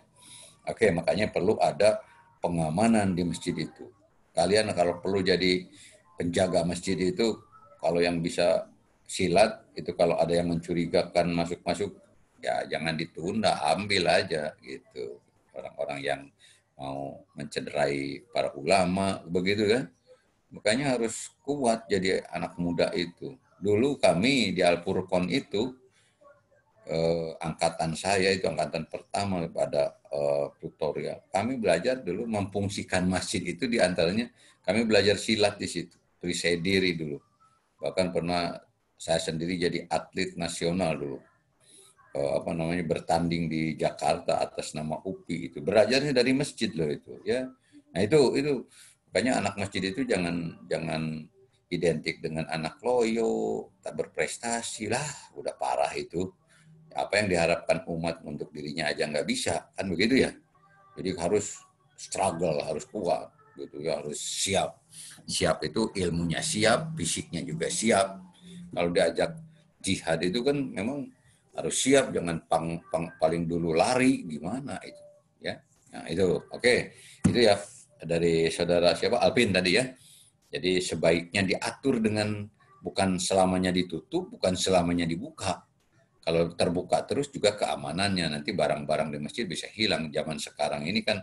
Oke, makanya perlu ada pengamanan di masjid itu. Kalian kalau perlu jadi penjaga masjid itu, kalau yang bisa silat, itu kalau ada yang mencurigakan masuk-masuk, ya jangan ditunda, ambil aja gitu. Orang-orang yang mau mencederai para ulama, begitu kan. Makanya harus kuat jadi anak muda itu. Dulu kami di Al-Furqon itu, angkatan saya itu angkatan pertama pada tutorial. Kami belajar dulu memfungsikan masjid itu, diantaranya kami belajar silat di situ, perisai diri dulu. Bahkan pernah saya sendiri jadi atlet nasional dulu, bertanding di Jakarta atas nama UPI itu. Belajarnya dari masjid loh itu ya. Nah itu makanya anak masjid itu jangan identik dengan anak loyo, tak berprestasi lah, udah parah itu. Apa yang diharapkan umat untuk dirinya aja nggak bisa, kan begitu ya. Jadi harus struggle, harus kuat, gitu ya, harus siap. Siap itu ilmunya siap, fisiknya juga siap. Kalau diajak jihad itu kan memang harus siap, jangan paling dulu lari, gimana itu, ya. Nah itu, oke. Itu ya dari saudara siapa, Alvin tadi ya. Jadi sebaiknya diatur dengan bukan selamanya ditutup, bukan selamanya dibuka. Kalau terbuka terus juga keamanannya, nanti barang-barang di masjid bisa hilang. Zaman sekarang ini kan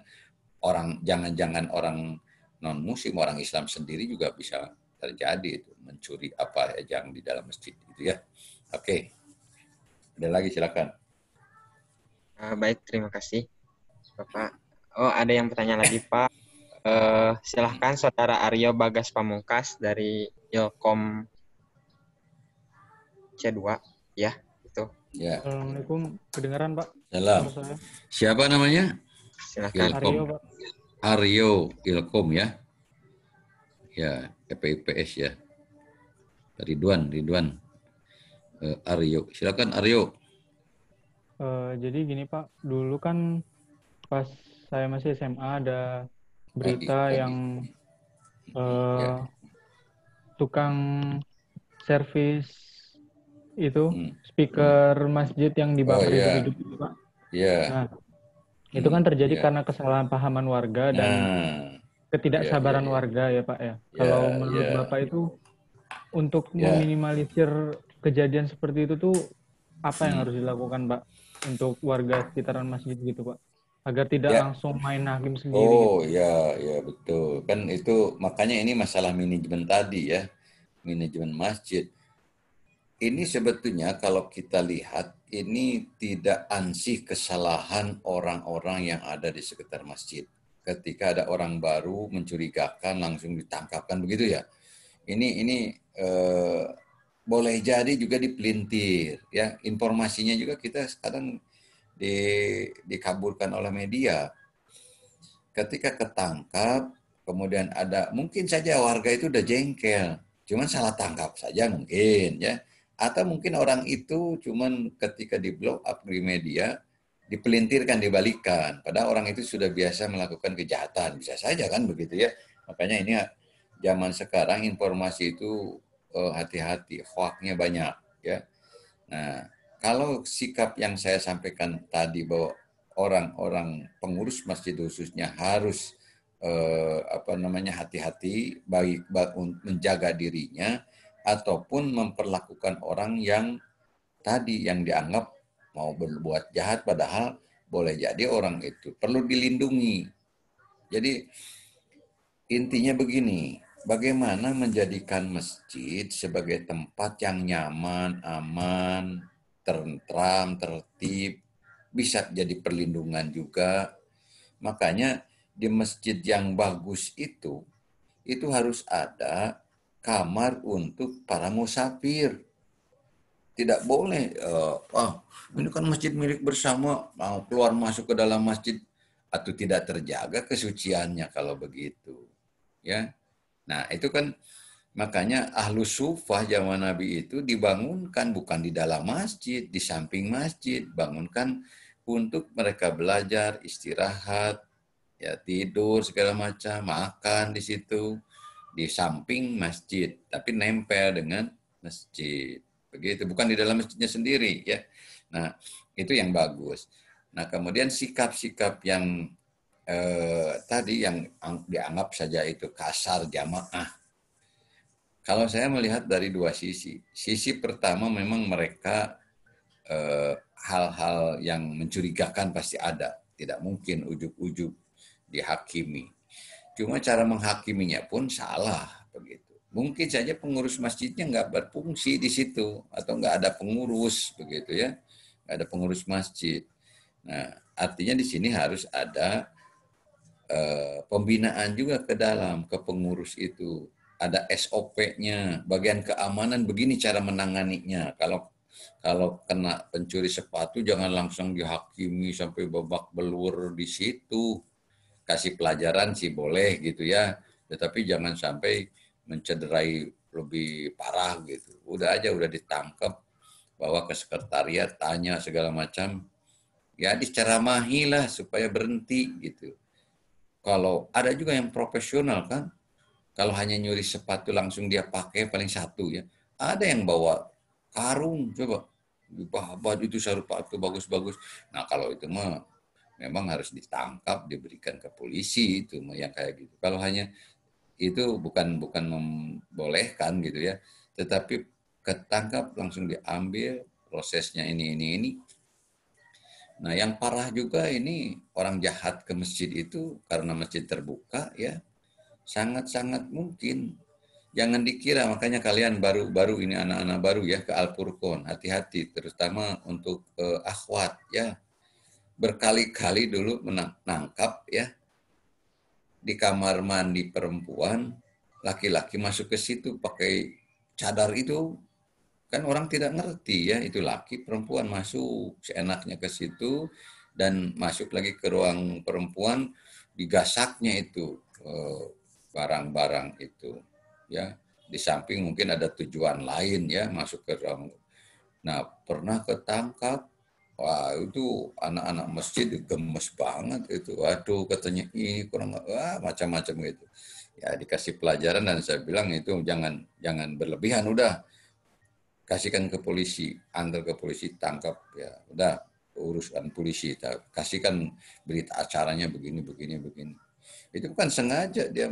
jangan orang non-muslim, orang Islam sendiri juga bisa terjadi itu, mencuri apa aja yang di dalam masjid itu ya. Oke. Ada lagi silakan. Baik, terima kasih Bapak. Oh, ada yang bertanya lagi Pak. Silahkan Saudara Aryo Bagas Pamungkas dari Ilkom C2 ya. Ya. Assalamualaikum, kedengaran Pak? Salam. Siapa namanya? Silakan. Ilkom. Aryo, Pak. Aryo Ilkom ya. Ya, PPIPS ya. Ridwan. Aryo. Silakan Aryo. Jadi gini Pak, dulu kan pas saya masih SMA ada berita yang tukang servis itu speaker masjid yang dibakar hidup-hidup itu Pak. Iya. Nah, itu kan terjadi karena kesalahan pahaman warga dan ketidaksabaran warga ya Pak ya. Kalau menurut Bapak itu untuk meminimalisir kejadian seperti itu tuh apa yang harus dilakukan Pak untuk warga sekitaran masjid gitu Pak, agar tidak langsung main hakim sendiri. Oh gitu. Ya betul. Kan itu makanya ini masalah manajemen tadi ya, manajemen masjid. Ini sebetulnya kalau kita lihat, ini tidak ansih kesalahan orang-orang yang ada di sekitar masjid. Ketika ada orang baru mencurigakan, langsung ditangkapkan begitu ya. Ini boleh jadi juga dipelintir, ya. Informasinya juga kita sekarang dikabulkan oleh media. Ketika ketangkap, kemudian ada, mungkin saja warga itu udah jengkel, cuman salah tangkap saja mungkin, ya. Atau mungkin orang itu cuman ketika di blow up di media, dipelintirkan, dibalikan. Padahal orang itu sudah biasa melakukan kejahatan, bisa saja kan begitu, ya. Makanya ini zaman sekarang informasi itu hati-hati, hoaxnya banyak, ya. Nah, kalau sikap yang saya sampaikan tadi bahwa orang-orang pengurus masjid khususnya harus hati-hati baik menjaga dirinya ataupun memperlakukan orang yang tadi yang dianggap mau berbuat jahat, padahal boleh jadi orang itu perlu dilindungi. Jadi intinya begini, bagaimana menjadikan masjid sebagai tempat yang nyaman, aman, tentram, tertib, bisa jadi perlindungan juga. Makanya di masjid yang bagus itu harus ada kamar untuk para musafir. Tidak boleh, ini kan masjid milik bersama, mau keluar masuk ke dalam masjid, atau tidak terjaga kesuciannya kalau begitu. Ya, nah itu kan makanya Ahlus Sufah zaman Nabi itu dibangunkan bukan di dalam masjid, di samping masjid, bangunkan untuk mereka belajar, istirahat, ya tidur segala macam, makan di situ, di samping masjid, tapi nempel dengan masjid. Begitu, bukan di dalam masjidnya sendiri, ya. Nah, itu yang bagus. Nah, kemudian sikap-sikap yang tadi yang dianggap saja itu kasar jamaah. Kalau saya melihat dari dua sisi. Sisi pertama memang mereka hal-hal yang mencurigakan pasti ada. Tidak mungkin ujuk-ujuk dihakimi. Cuma cara menghakiminya pun salah begitu. Mungkin saja pengurus masjidnya nggak berfungsi di situ atau nggak ada pengurus begitu, ya, nggak ada pengurus masjid. Nah, artinya di sini harus ada pembinaan juga ke dalam ke pengurus itu. Ada SOP-nya, bagian keamanan begini cara menanganinya. Kalau kena pencuri sepatu jangan langsung dihakimi sampai babak belur di situ. Kasih pelajaran sih boleh gitu, ya, tetapi jangan sampai mencederai lebih parah gitu. Udah ditangkap, bawa ke sekretariat, tanya segala macam, ya diceramahi lah supaya berhenti gitu. Kalau ada juga yang profesional kan, kalau hanya nyuri sepatu langsung dia pakai paling satu, ya. Ada yang bawa karung, coba dibabat itu sepatu bagus-bagus. Nah kalau itu mah memang harus ditangkap, diberikan ke polisi itu yang kayak gitu. Kalau hanya itu bukan membolehkan gitu, ya, tetapi ketangkap langsung diambil, prosesnya ini. Nah, yang parah juga ini orang jahat ke masjid itu karena masjid terbuka, ya, sangat-sangat mungkin. Jangan dikira, makanya kalian baru ini anak-anak baru, ya, ke Al-Furqon, hati-hati terutama untuk akhwat, ya. Berkali-kali dulu menangkap, ya, di kamar mandi perempuan, laki-laki masuk ke situ pakai cadar itu, kan orang tidak ngerti, ya, itu laki, perempuan masuk seenaknya ke situ, dan masuk lagi ke ruang perempuan, digasaknya itu barang-barang itu, ya, di samping mungkin ada tujuan lain, ya, masuk ke ruang. Nah, pernah ketangkap. Wah, itu anak-anak masjid gemes banget itu. Waduh, katanya ini kurang, macam-macam gitu. Ya, dikasih pelajaran dan saya bilang itu jangan berlebihan, udah. Kasihkan ke polisi, antar ke polisi, tangkap, ya. Udah, urusan polisi, kasihkan berita acaranya begini. Itu bukan sengaja dia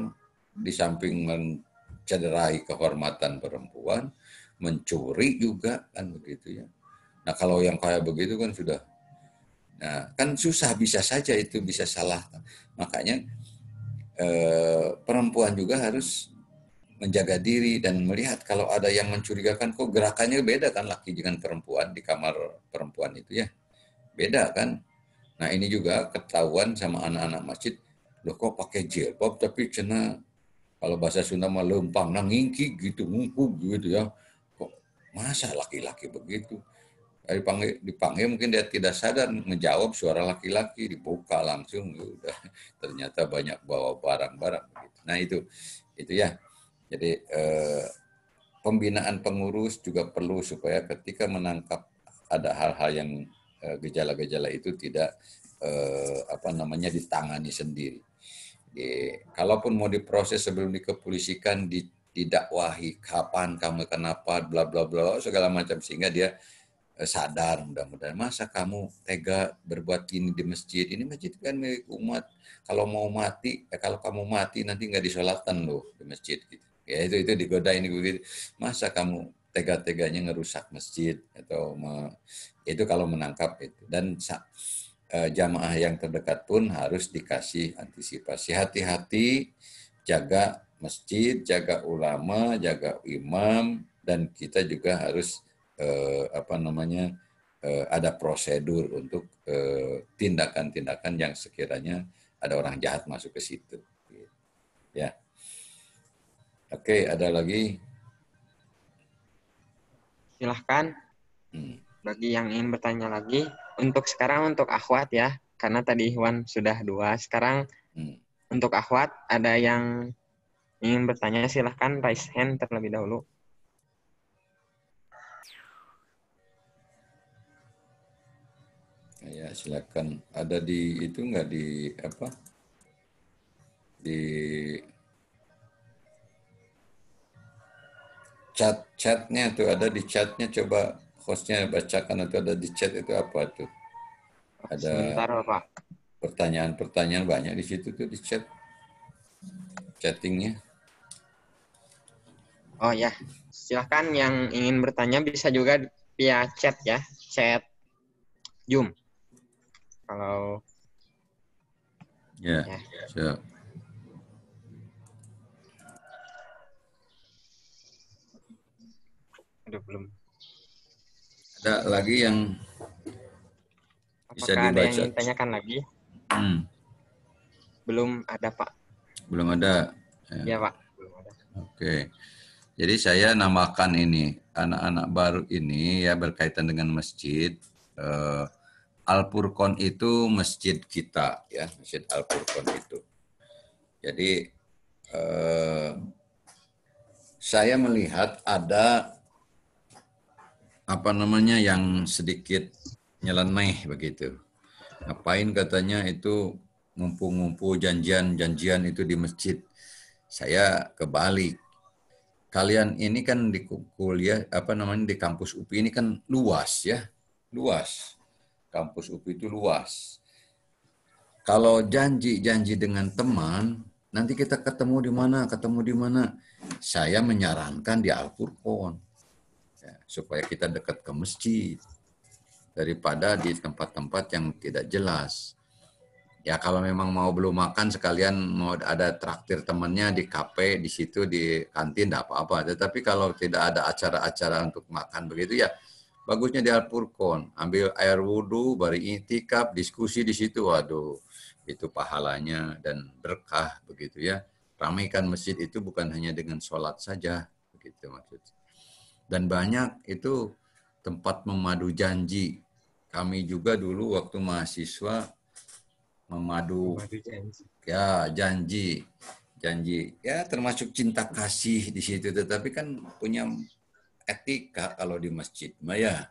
di samping mencederai kehormatan perempuan, mencuri juga kan begitu, ya. Nah, kalau yang kayak begitu kan sudah, nah, kan susah, bisa saja itu bisa salah. Makanya perempuan juga harus menjaga diri dan melihat kalau ada yang mencurigakan, kok gerakannya beda kan laki dengan perempuan di kamar perempuan itu, ya. Beda kan. Nah, ini juga ketahuan sama anak-anak masjid, loh kok pakai jilbab tapi cina kalau bahasa Sunda mah lempang nangingki gitu, ngungkuk gitu, ya. Kok Masa laki-laki begitu? Dipanggil mungkin dia tidak sadar menjawab suara laki-laki, dibuka langsung, udah ternyata banyak bawa barang-barang begitu. Nah itu ya. Jadi pembinaan pengurus juga perlu supaya ketika menangkap ada hal-hal yang gejala-gejala itu tidak ditangani sendiri. Kalaupun mau diproses sebelum dikepolisikan, didakwahi kapan kamu kenapa bla bla bla segala macam sehingga dia sadar, mudah-mudahan. Masa kamu tega berbuat ini di masjid? Ini masjid kan milik umat. Kalau mau mati, kalau kamu mati nanti nggak disolatkan loh di masjid. Gitu. Ya itu digoda ini begitu. Masa kamu tega-teganya ngerusak masjid atau itu kalau menangkap itu. Dan jamaah yang terdekat pun harus dikasih antisipasi. Hati-hati, jaga masjid, jaga ulama, jaga imam, dan kita juga harus ada prosedur untuk tindakan-tindakan yang sekiranya ada orang jahat masuk ke situ. Ya. Oke, ada lagi? Silahkan. Bagi yang ingin bertanya lagi, sekarang untuk akhwat ya, karena tadi Ikhwan sudah 2, sekarang untuk akhwat ada yang ingin bertanya, silahkan raise hand terlebih dahulu. Ya, silakan. Ada di itu nggak di apa? Di chatnya tuh ada di chatnya, coba hostnya bacakan atau ada di chat itu apa tuh? Ada sebentar Bapak. Pertanyaan banyak di situ tuh di chattingnya. Oh ya, silahkan yang ingin bertanya bisa juga via chat ya, chat Zoom. Kalau ya. Siap. Aduh, belum. Ada lagi yang bisa apakah dibaca? ada yang ingin tanyakan lagi? Belum ada, Pak. Belum ada. Ya, Pak. Belum ada. Oke. Jadi saya namakan ini anak-anak baru ini ya berkaitan dengan masjid. Al-Furqon itu masjid kita ya, Masjid Al-Furqon itu. Jadi saya melihat ada yang sedikit nyeleneh begitu. Ngapain katanya itu ngumpul-ngumpul janjian itu di masjid. Saya kebalik. Kalian ini kan di kuliah di kampus UPI ini kan luas ya. Luas. Kampus UPI itu luas. Kalau janji dengan teman, nanti kita ketemu di mana? Saya menyarankan di Al-Furqon. Ya, supaya kita dekat ke masjid daripada di tempat-tempat yang tidak jelas. Ya kalau memang mau belum makan sekalian mau ada traktir temannya di kafe di situ di kantin enggak apa-apa. Tetapi kalau tidak ada acara-acara untuk makan begitu ya bagusnya di Al-Furqon. Ambil air wudhu, bari itikaf, diskusi di situ. Waduh, itu pahalanya dan berkah begitu ya. Ramaikan masjid itu bukan hanya dengan sholat saja begitu maksudnya. Dan banyak itu tempat memadu janji. Kami juga dulu waktu mahasiswa memadu janji ya termasuk cinta kasih di situ, tetapi kan punya etika kalau di masjid ya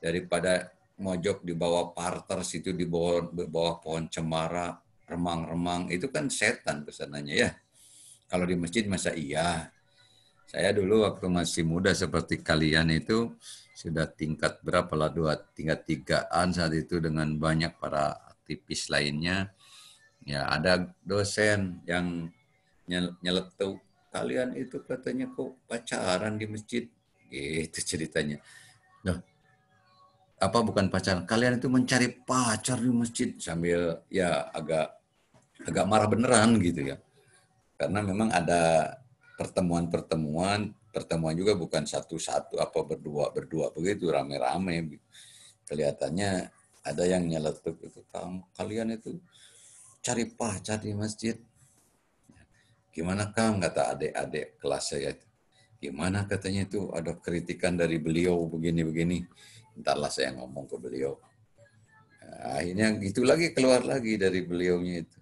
daripada mojok di bawah parter situ di bawah pohon cemara remang-remang itu kan setan kesananya ya. Kalau di masjid masa iya. Saya dulu waktu masih muda seperti kalian itu sudah tingkat berapa lah, tingkat 3-an saat itu dengan banyak para aktivis lainnya. Ya ada dosen yang nyeletuk, kalian itu katanya kok pacaran di masjid, gitu ceritanya. Loh, apa bukan pacaran? Kalian itu mencari pacar di masjid, sambil ya agak marah beneran gitu ya. Karena memang ada pertemuan juga bukan satu-satu apa berdua begitu rame-rame. Kelihatannya ada yang nyeletuk itu, kalian itu cari pacar di masjid. Gimana Kang, kata adik-adik kelas saya itu. Gimana katanya itu ada kritikan dari beliau begini-begini. Entarlah saya ngomong ke beliau. Nah, akhirnya gitu lagi keluar lagi dari beliaunya itu.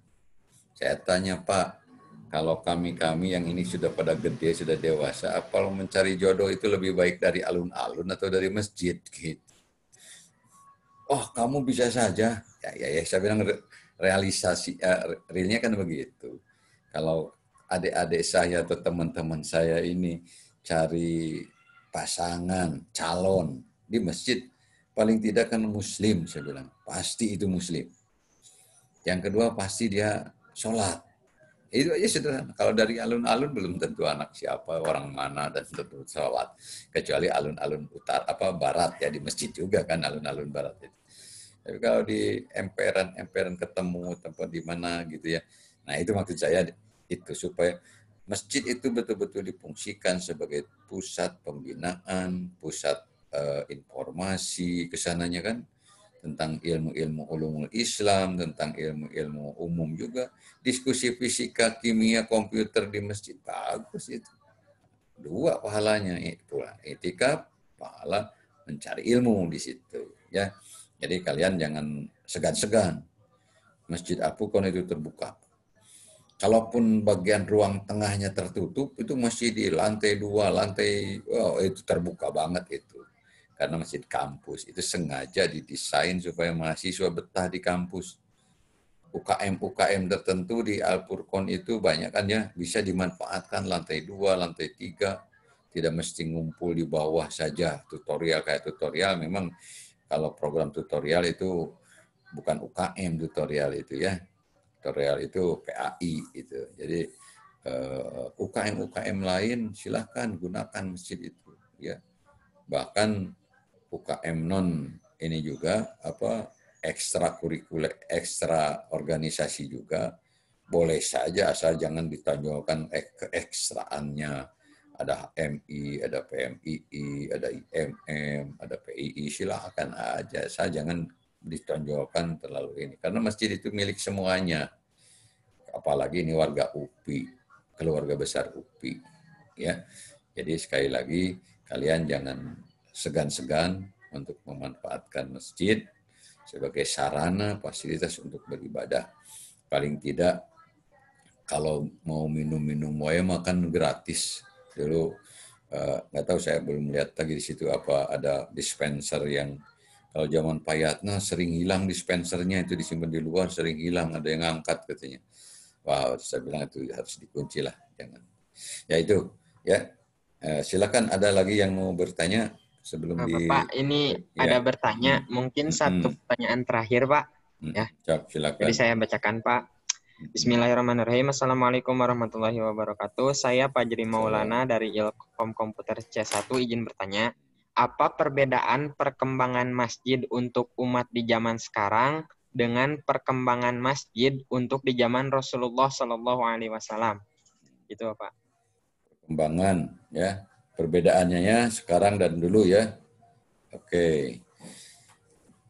Saya tanya, Pak, kalau kami yang ini sudah pada gede, sudah dewasa, apa mencari jodoh itu lebih baik dari alun-alun atau dari masjid gitu. Oh, kamu bisa saja. Ya, saya bilang realisasi, realnya kan begitu. Kalau adik-adik saya atau teman-teman saya ini cari pasangan, calon di masjid, paling tidak kan muslim, saya bilang. Pasti itu muslim. Yang kedua, pasti dia sholat. Itu aja sederhana. Kalau dari alun-alun belum tentu anak siapa, orang mana, dan tentu sholat. Kecuali alun-alun utara, barat ya, di masjid juga kan alun-alun barat itu. Tapi kalau di emperan ketemu tempat di mana gitu ya. Nah itu maksud saya itu supaya masjid itu betul-betul difungsikan sebagai pusat pembinaan, pusat informasi kesananya kan tentang ilmu-ilmu ulumul Islam, tentang ilmu-ilmu umum juga. Diskusi fisika, kimia, komputer di masjid bagus itu. 2 pahalanya, itikaf, pahala mencari ilmu di situ ya. Jadi kalian jangan segan-segan. Masjid Apukon itu terbuka. Kalaupun bagian ruang tengahnya tertutup, itu masih di lantai 2, itu terbuka banget itu. Karena masjid kampus, itu sengaja didesain supaya mahasiswa betah di kampus. UKM tertentu di Al-Furqon itu banyak kan ya, bisa dimanfaatkan lantai 2, lantai 3. Tidak mesti ngumpul di bawah saja, kayak tutorial memang kalau program tutorial itu bukan UKM tutorial itu ya. Tutorial itu PAI itu. Jadi UKM lain silahkan gunakan masjid itu ya. Bahkan UKM non ini juga ekstrakurikuler, ekstra organisasi juga boleh saja asal jangan ditonjolkan keekstraannya. Ada HMI, ada PMII, ada IMM, ada PII, silakan aja. Asal jangan ditonjolkan terlalu ini. Karena masjid itu milik semuanya. Apalagi ini warga UPI, keluarga besar UPI. Ya. Jadi sekali lagi, kalian jangan segan-segan untuk memanfaatkan masjid sebagai sarana fasilitas untuk beribadah. Paling tidak, kalau mau minum-minum makan gratis. Dulu, nggak tahu saya belum lihat lagi di situ apa ada dispenser yang kalau zaman Pak Yatna sering hilang dispensernya, itu disimpan di luar, sering hilang, ada yang ngangkat katanya. Wah, saya bilang itu harus dikunci lah, jangan. Ya itu, ya. Silakan ada lagi yang mau bertanya sebelum Pak, ini ada bertanya, mungkin satu pertanyaan terakhir, Pak. Ya. Silakan. Jadi saya bacakan, Pak. Bismillahirrahmanirrahim. Assalamualaikum warahmatullahi wabarakatuh. Saya Fajri Maulana dari Ilkom Komputer C1 izin bertanya. Apa perbedaan perkembangan masjid untuk umat di zaman sekarang dengan perkembangan masjid untuk di zaman Rasulullah Shallallahu Alaihi Wasallam? Itu Pak. Perkembangan ya, perbedaannya ya sekarang dan dulu ya. Oke.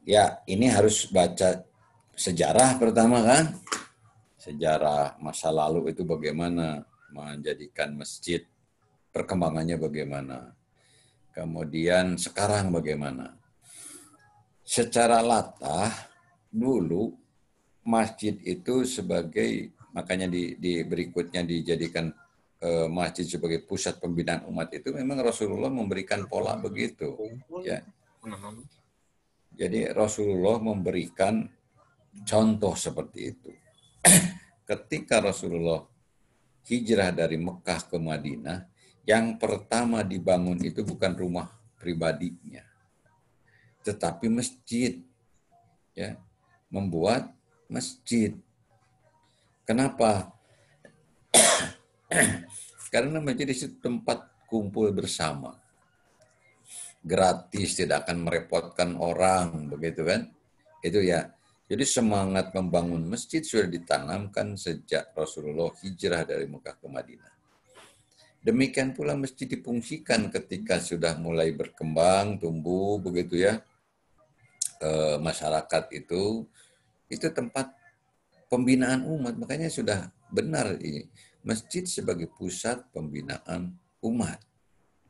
Ya, ini harus baca sejarah pertama kan. Sejarah masa lalu itu bagaimana menjadikan masjid, perkembangannya bagaimana. Kemudian sekarang bagaimana. Secara latah, dulu masjid itu sebagai, makanya di berikutnya dijadikan masjid sebagai pusat pembinaan umat itu memang Rasulullah memberikan pola begitu. Ya. Jadi Rasulullah memberikan contoh seperti itu. Ketika Rasulullah hijrah dari Mekah ke Madinah, yang pertama dibangun itu bukan rumah pribadinya, tetapi masjid. Ya, membuat masjid. Kenapa? Karena masjid itu tempat kumpul bersama. Gratis, tidak akan merepotkan orang, begitu kan? Itu ya. Jadi semangat membangun masjid sudah ditanamkan sejak Rasulullah hijrah dari Mekah ke Madinah. Demikian pula masjid difungsikan ketika sudah mulai berkembang, tumbuh, begitu ya. Masyarakat itu tempat pembinaan umat. Makanya sudah benar ini. Masjid sebagai pusat pembinaan umat.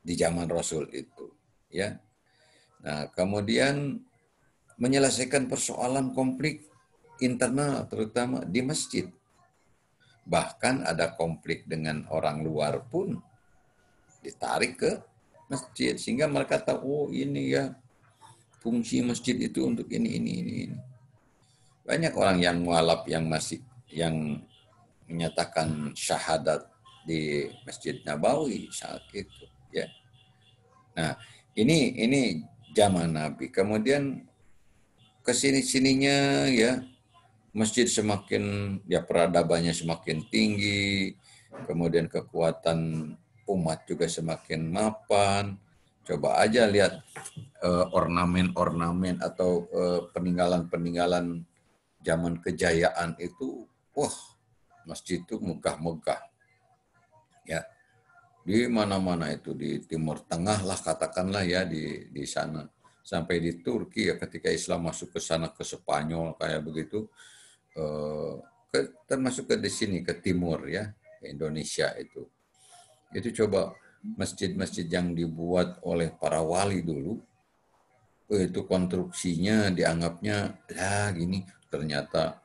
di zaman Rasul itu, ya. Nah, kemudian menyelesaikan persoalan konflik internal terutama di masjid. Bahkan ada konflik dengan orang luar pun ditarik ke masjid sehingga mereka tahu, oh ini ya fungsi masjid itu untuk ini. Banyak orang yang mualaf yang menyatakan syahadat di Masjid Nabawi saat itu, ya. Nah, ini zaman Nabi. Kemudian kesini-sininya ya masjid semakin ya peradabannya semakin tinggi, kemudian kekuatan umat juga semakin mapan. Coba aja lihat ornamen-ornamen atau peninggalan-peninggalan zaman kejayaan itu, wah, masjid itu megah-megah. Ya. Di mana-mana itu di Timur Tengah lah katakanlah ya di sana. Sampai di Turki ya ketika Islam masuk ke sana ke Spanyol kayak begitu, termasuk ke di sini ke timur ya, ke Indonesia itu. Itu coba masjid-masjid yang dibuat oleh para wali dulu, itu konstruksinya dianggapnya ya gini, ternyata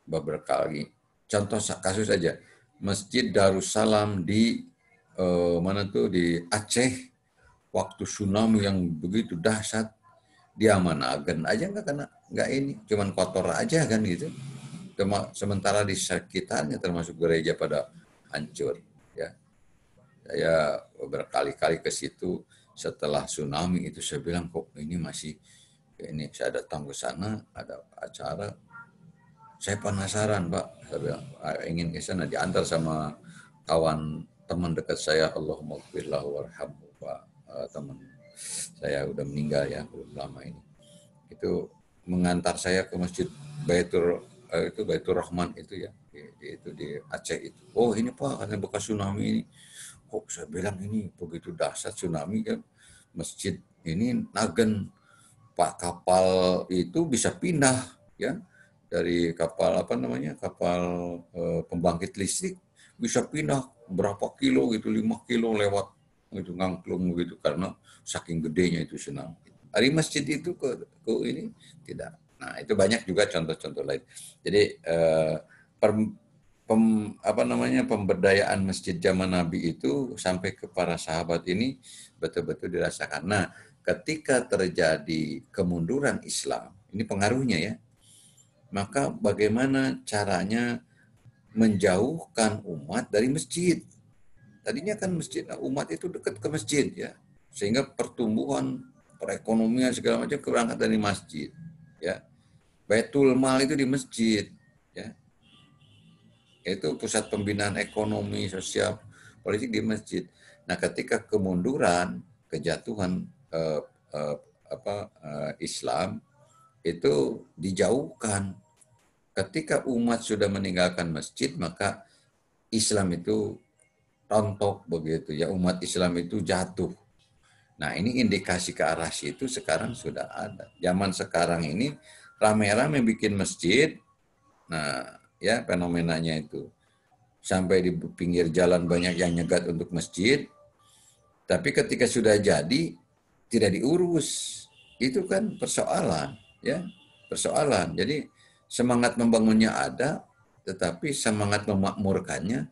beberapa kali. Contoh kasus aja, Masjid Darussalam di mana tuh di Aceh waktu tsunami yang begitu dahsyat, diamankan aja nggak ini, cuman kotor aja kan gitu. Sementara di sekitarnya termasuk gereja pada hancur ya. Saya berkali-kali ke situ setelah tsunami itu, saya bilang kok ini masih ini. Saya datang ke sana ada acara, saya penasaran Pak, saya bilang ingin ke sana, diantar sama kawan teman dekat saya, Allahumma gfirlahu warhamhu, Pak, teman saya udah meninggal ya belum lama ini, itu mengantar saya ke masjid Baitur Rahman itu ya, itu di Aceh itu. Oh ini Pak, karena bekas tsunami ini. Kok saya bilang ini begitu dahsyat tsunami kan, masjid ini nagen, Pak, kapal itu bisa pindah ya dari kapal kapal pembangkit listrik bisa pindah berapa kilo gitu, 5 kilo lewat itu ngangklung gitu karena saking gedenya itu tsunami. Dari masjid itu ke ini tidak. Nah itu banyak juga contoh-contoh lain. Jadi pemberdayaan masjid zaman Nabi itu sampai ke para sahabat ini betul-betul dirasakan. Nah, ketika terjadi kemunduran Islam, ini pengaruhnya ya, maka bagaimana caranya menjauhkan umat dari masjid. Tadinya kan umat itu dekat ke masjid ya, sehingga pertumbuhan perekonomian segala macam berangkat dari masjid ya. Baitul Mal itu di masjid ya. Itu pusat pembinaan ekonomi, sosial, politik di masjid. Nah, ketika kemunduran, kejatuhan Islam itu dijauhkan. Ketika umat sudah meninggalkan masjid, maka Islam itu rontok begitu ya, umat Islam itu jatuh. Nah, ini indikasi ke arah situ sekarang sudah ada. Zaman sekarang ini rame-rame bikin masjid. Nah, ya fenomenanya itu. Sampai di pinggir jalan banyak yang nyegat untuk masjid. Tapi ketika sudah jadi tidak diurus. Itu kan persoalan, ya. Persoalan. Jadi semangat membangunnya ada, tetapi semangat memakmurkannya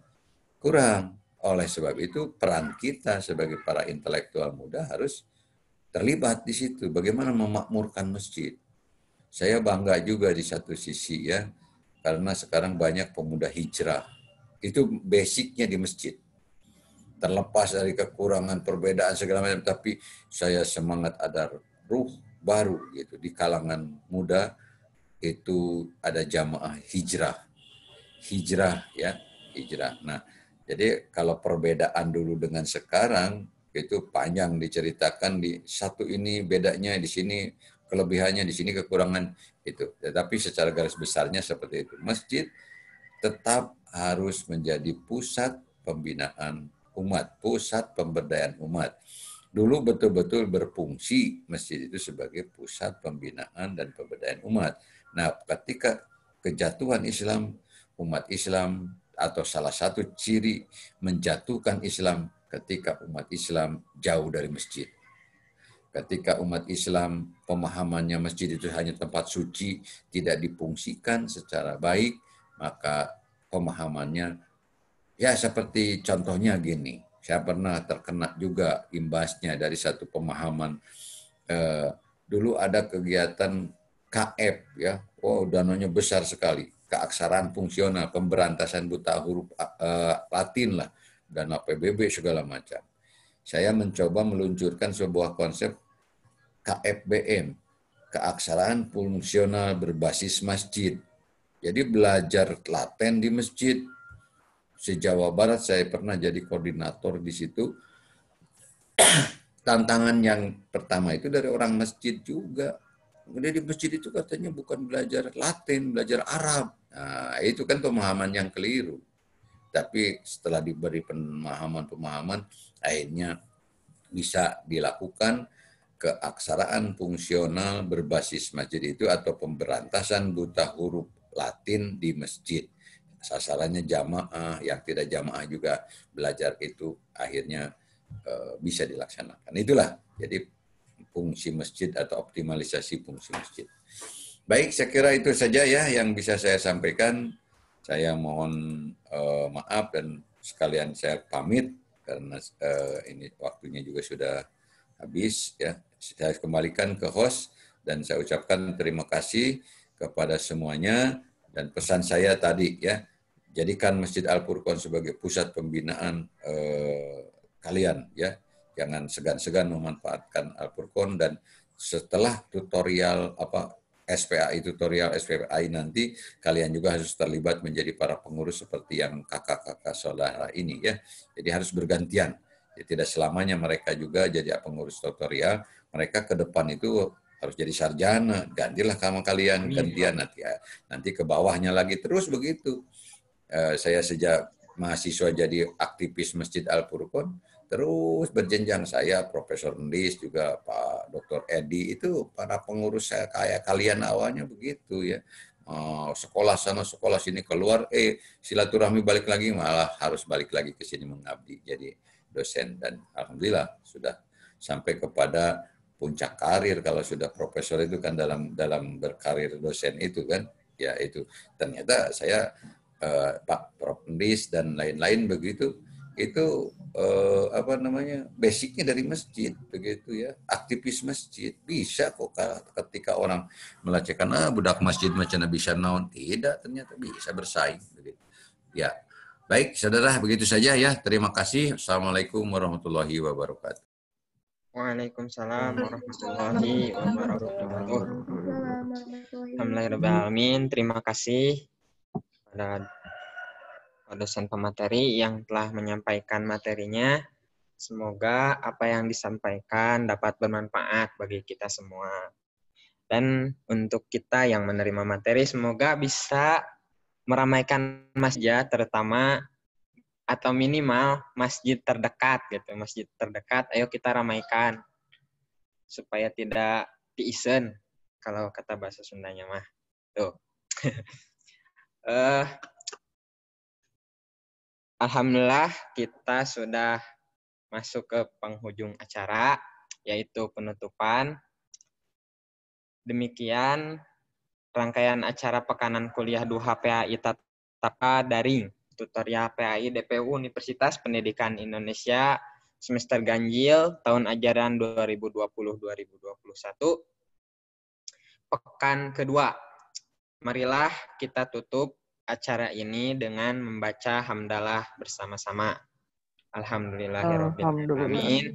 kurang. Oleh sebab itu peran kita sebagai para intelektual muda harus terlibat di situ. Bagaimana memakmurkan masjid. Saya bangga juga di satu sisi ya, karena sekarang banyak pemuda hijrah. Itu basicnya di masjid. Terlepas dari kekurangan, perbedaan segala macam, tapi saya semangat ada ruh baru gitu di kalangan muda. Itu ada jamaah hijrah ya, hijrah. Nah, jadi kalau perbedaan dulu dengan sekarang itu panjang diceritakan, di satu ini bedanya, di sini kelebihannya, di sini kekurangan itu. Tetapi secara garis besarnya seperti itu. Masjid tetap harus menjadi pusat pembinaan umat, pusat pemberdayaan umat. Dulu betul-betul berfungsi masjid itu sebagai pusat pembinaan dan pemberdayaan umat. Nah, ketika kejatuhan Islam, umat Islam atau salah satu ciri menjatuhkan Islam ketika umat Islam jauh dari masjid. Ketika umat Islam pemahamannya masjid itu hanya tempat suci, tidak difungsikan secara baik, maka pemahamannya ya seperti contohnya gini. Saya pernah terkena juga imbasnya dari satu pemahaman. Dulu ada kegiatan KF ya, dananya besar sekali. Keaksaraan fungsional, pemberantasan buta huruf Latin lah, dana PBB segala macam. Saya mencoba meluncurkan sebuah konsep KFBM, keaksaraan fungsional berbasis masjid. Jadi belajar Latin di masjid. Se-Jawa Barat saya pernah jadi koordinator di situ. Tantangan yang pertama itu dari orang masjid juga. Kemudian di masjid itu katanya bukan belajar Latin, belajar Arab. Nah, itu kan pemahaman yang keliru. Tapi setelah diberi pemahaman-pemahaman, akhirnya bisa dilakukan keaksaraan fungsional berbasis masjid itu atau pemberantasan buta huruf Latin di masjid. Sasarannya jamaah, yang tidak jamaah juga belajar itu akhirnya bisa dilaksanakan. Itulah jadi fungsi masjid atau optimalisasi fungsi masjid. Baik, saya kira itu saja ya yang bisa saya sampaikan. Saya mohon maaf dan sekalian saya pamit karena ini waktunya juga sudah habis ya. Saya kembalikan ke host dan saya ucapkan terima kasih kepada semuanya dan pesan saya tadi ya, jadikan Masjid Al-Furqon sebagai pusat pembinaan kalian ya. Jangan segan-segan memanfaatkan Al-Furqon, dan setelah tutorial SPAI nanti kalian juga harus terlibat menjadi para pengurus seperti yang kakak-kakak saudara ini ya. Jadi harus bergantian. Jadi tidak selamanya mereka juga jadi pengurus tutorial. Mereka ke depan itu harus jadi sarjana. Gantilah sama kalian, gantian nanti ke bawahnya lagi terus begitu. Saya sejak mahasiswa jadi aktivis Masjid Al-Furqon, terus berjenjang saya, Profesor Ndis, juga Pak Dr. Edi, itu para pengurus saya kayak kalian awalnya begitu ya. Sekolah sana, sekolah sini, keluar, silaturahmi balik lagi, malah harus balik lagi ke sini mengabdi jadi dosen. Dan alhamdulillah sudah sampai kepada puncak karir. Kalau sudah profesor itu kan dalam berkarir dosen itu kan, ya itu ternyata saya Pak Prof. Ndis dan lain-lain begitu, itu basicnya dari masjid begitu ya, aktivis masjid. Bisa kok ketika orang melecehkan budak masjid macam bisa naon, tidak, ternyata bisa bersaing begitu ya. Baik saudara, begitu saja ya, terima kasih. Assalamualaikum warahmatullahi wabarakatuh. Waalaikumsalam warahmatullahi wabarakatuh. Alhamdulillahirrahmanirrahim. Terima kasih pada dosen pemateri yang telah menyampaikan materinya. Semoga apa yang disampaikan dapat bermanfaat bagi kita semua. Dan untuk kita yang menerima materi, semoga bisa meramaikan masjid, terutama atau minimal masjid terdekat gitu. Masjid terdekat, ayo kita ramaikan supaya tidak diisen kalau kata bahasa Sundanya mah. Tuh. Alhamdulillah kita sudah masuk ke penghujung acara, yaitu penutupan. Demikian rangkaian acara pekanan kuliah Duha PAI tatap daring tutorial PAI DPU Universitas Pendidikan Indonesia semester ganjil tahun ajaran 2020-2021. Pekan kedua. Marilah kita tutup acara ini dengan membaca hamdalah bersama-sama. Alhamdulillahirrahmanirrahim.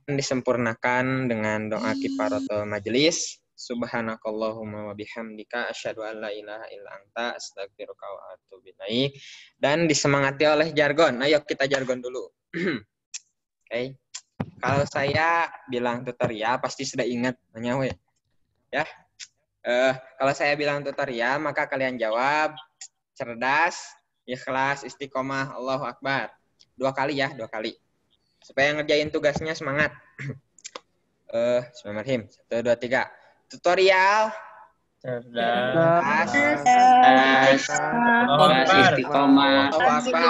Disempurnakan dengan doa kifaratul majelis. Subhanakallahumma wa bihamdika asyhadu an la ilaha illa anta astaghfiruka wa atubu ilaik. Dan disemangati oleh jargon. Ayo kita jargon dulu. Oke. Kalau saya bilang tutorial pasti sudah ingat nyawa ya. Kalau saya bilang tutorial, maka kalian jawab cerdas, ikhlas, istiqomah, Allahu Akbar. 2 kali ya, 2 kali. Supaya ngerjain tugasnya semangat. Bismillahirrahmanirrahim. 1, 2, 3. Tutorial Cerdas. Istiqomah. Sekali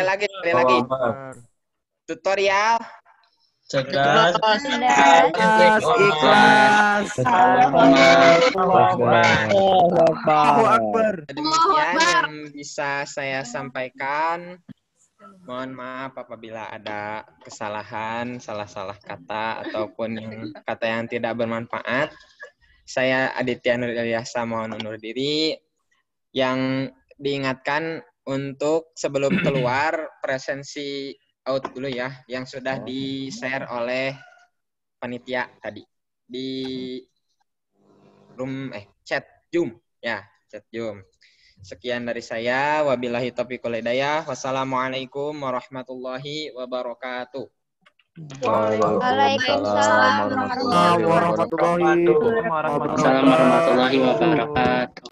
lagi. Sekali lagi. Tutorial. Cerdas. Ikhlas. Allahu Akbar. Demikian yang bisa saya sampaikan. Mohon maaf apabila ada kesalahan, salah-salah kata, ataupun kata yang tidak bermanfaat. Saya Aditya Nur Ilyasa mohon undur diri. Yang diingatkan untuk sebelum keluar presensi out dulu ya, yang sudah di-share oleh panitia tadi di room chat Zoom ya, chat Zoom. Sekian dari saya, wabillahi taufiq wal hidayah. Wassalamualaikum warahmatullahi wabarakatuh. Waalaikumsalam warahmatullahi wabarakatuh.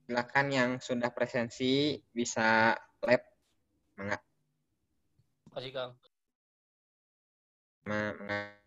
Silakan yang sudah presensi bisa lab. Mangga. Kasih Kang. Mangga.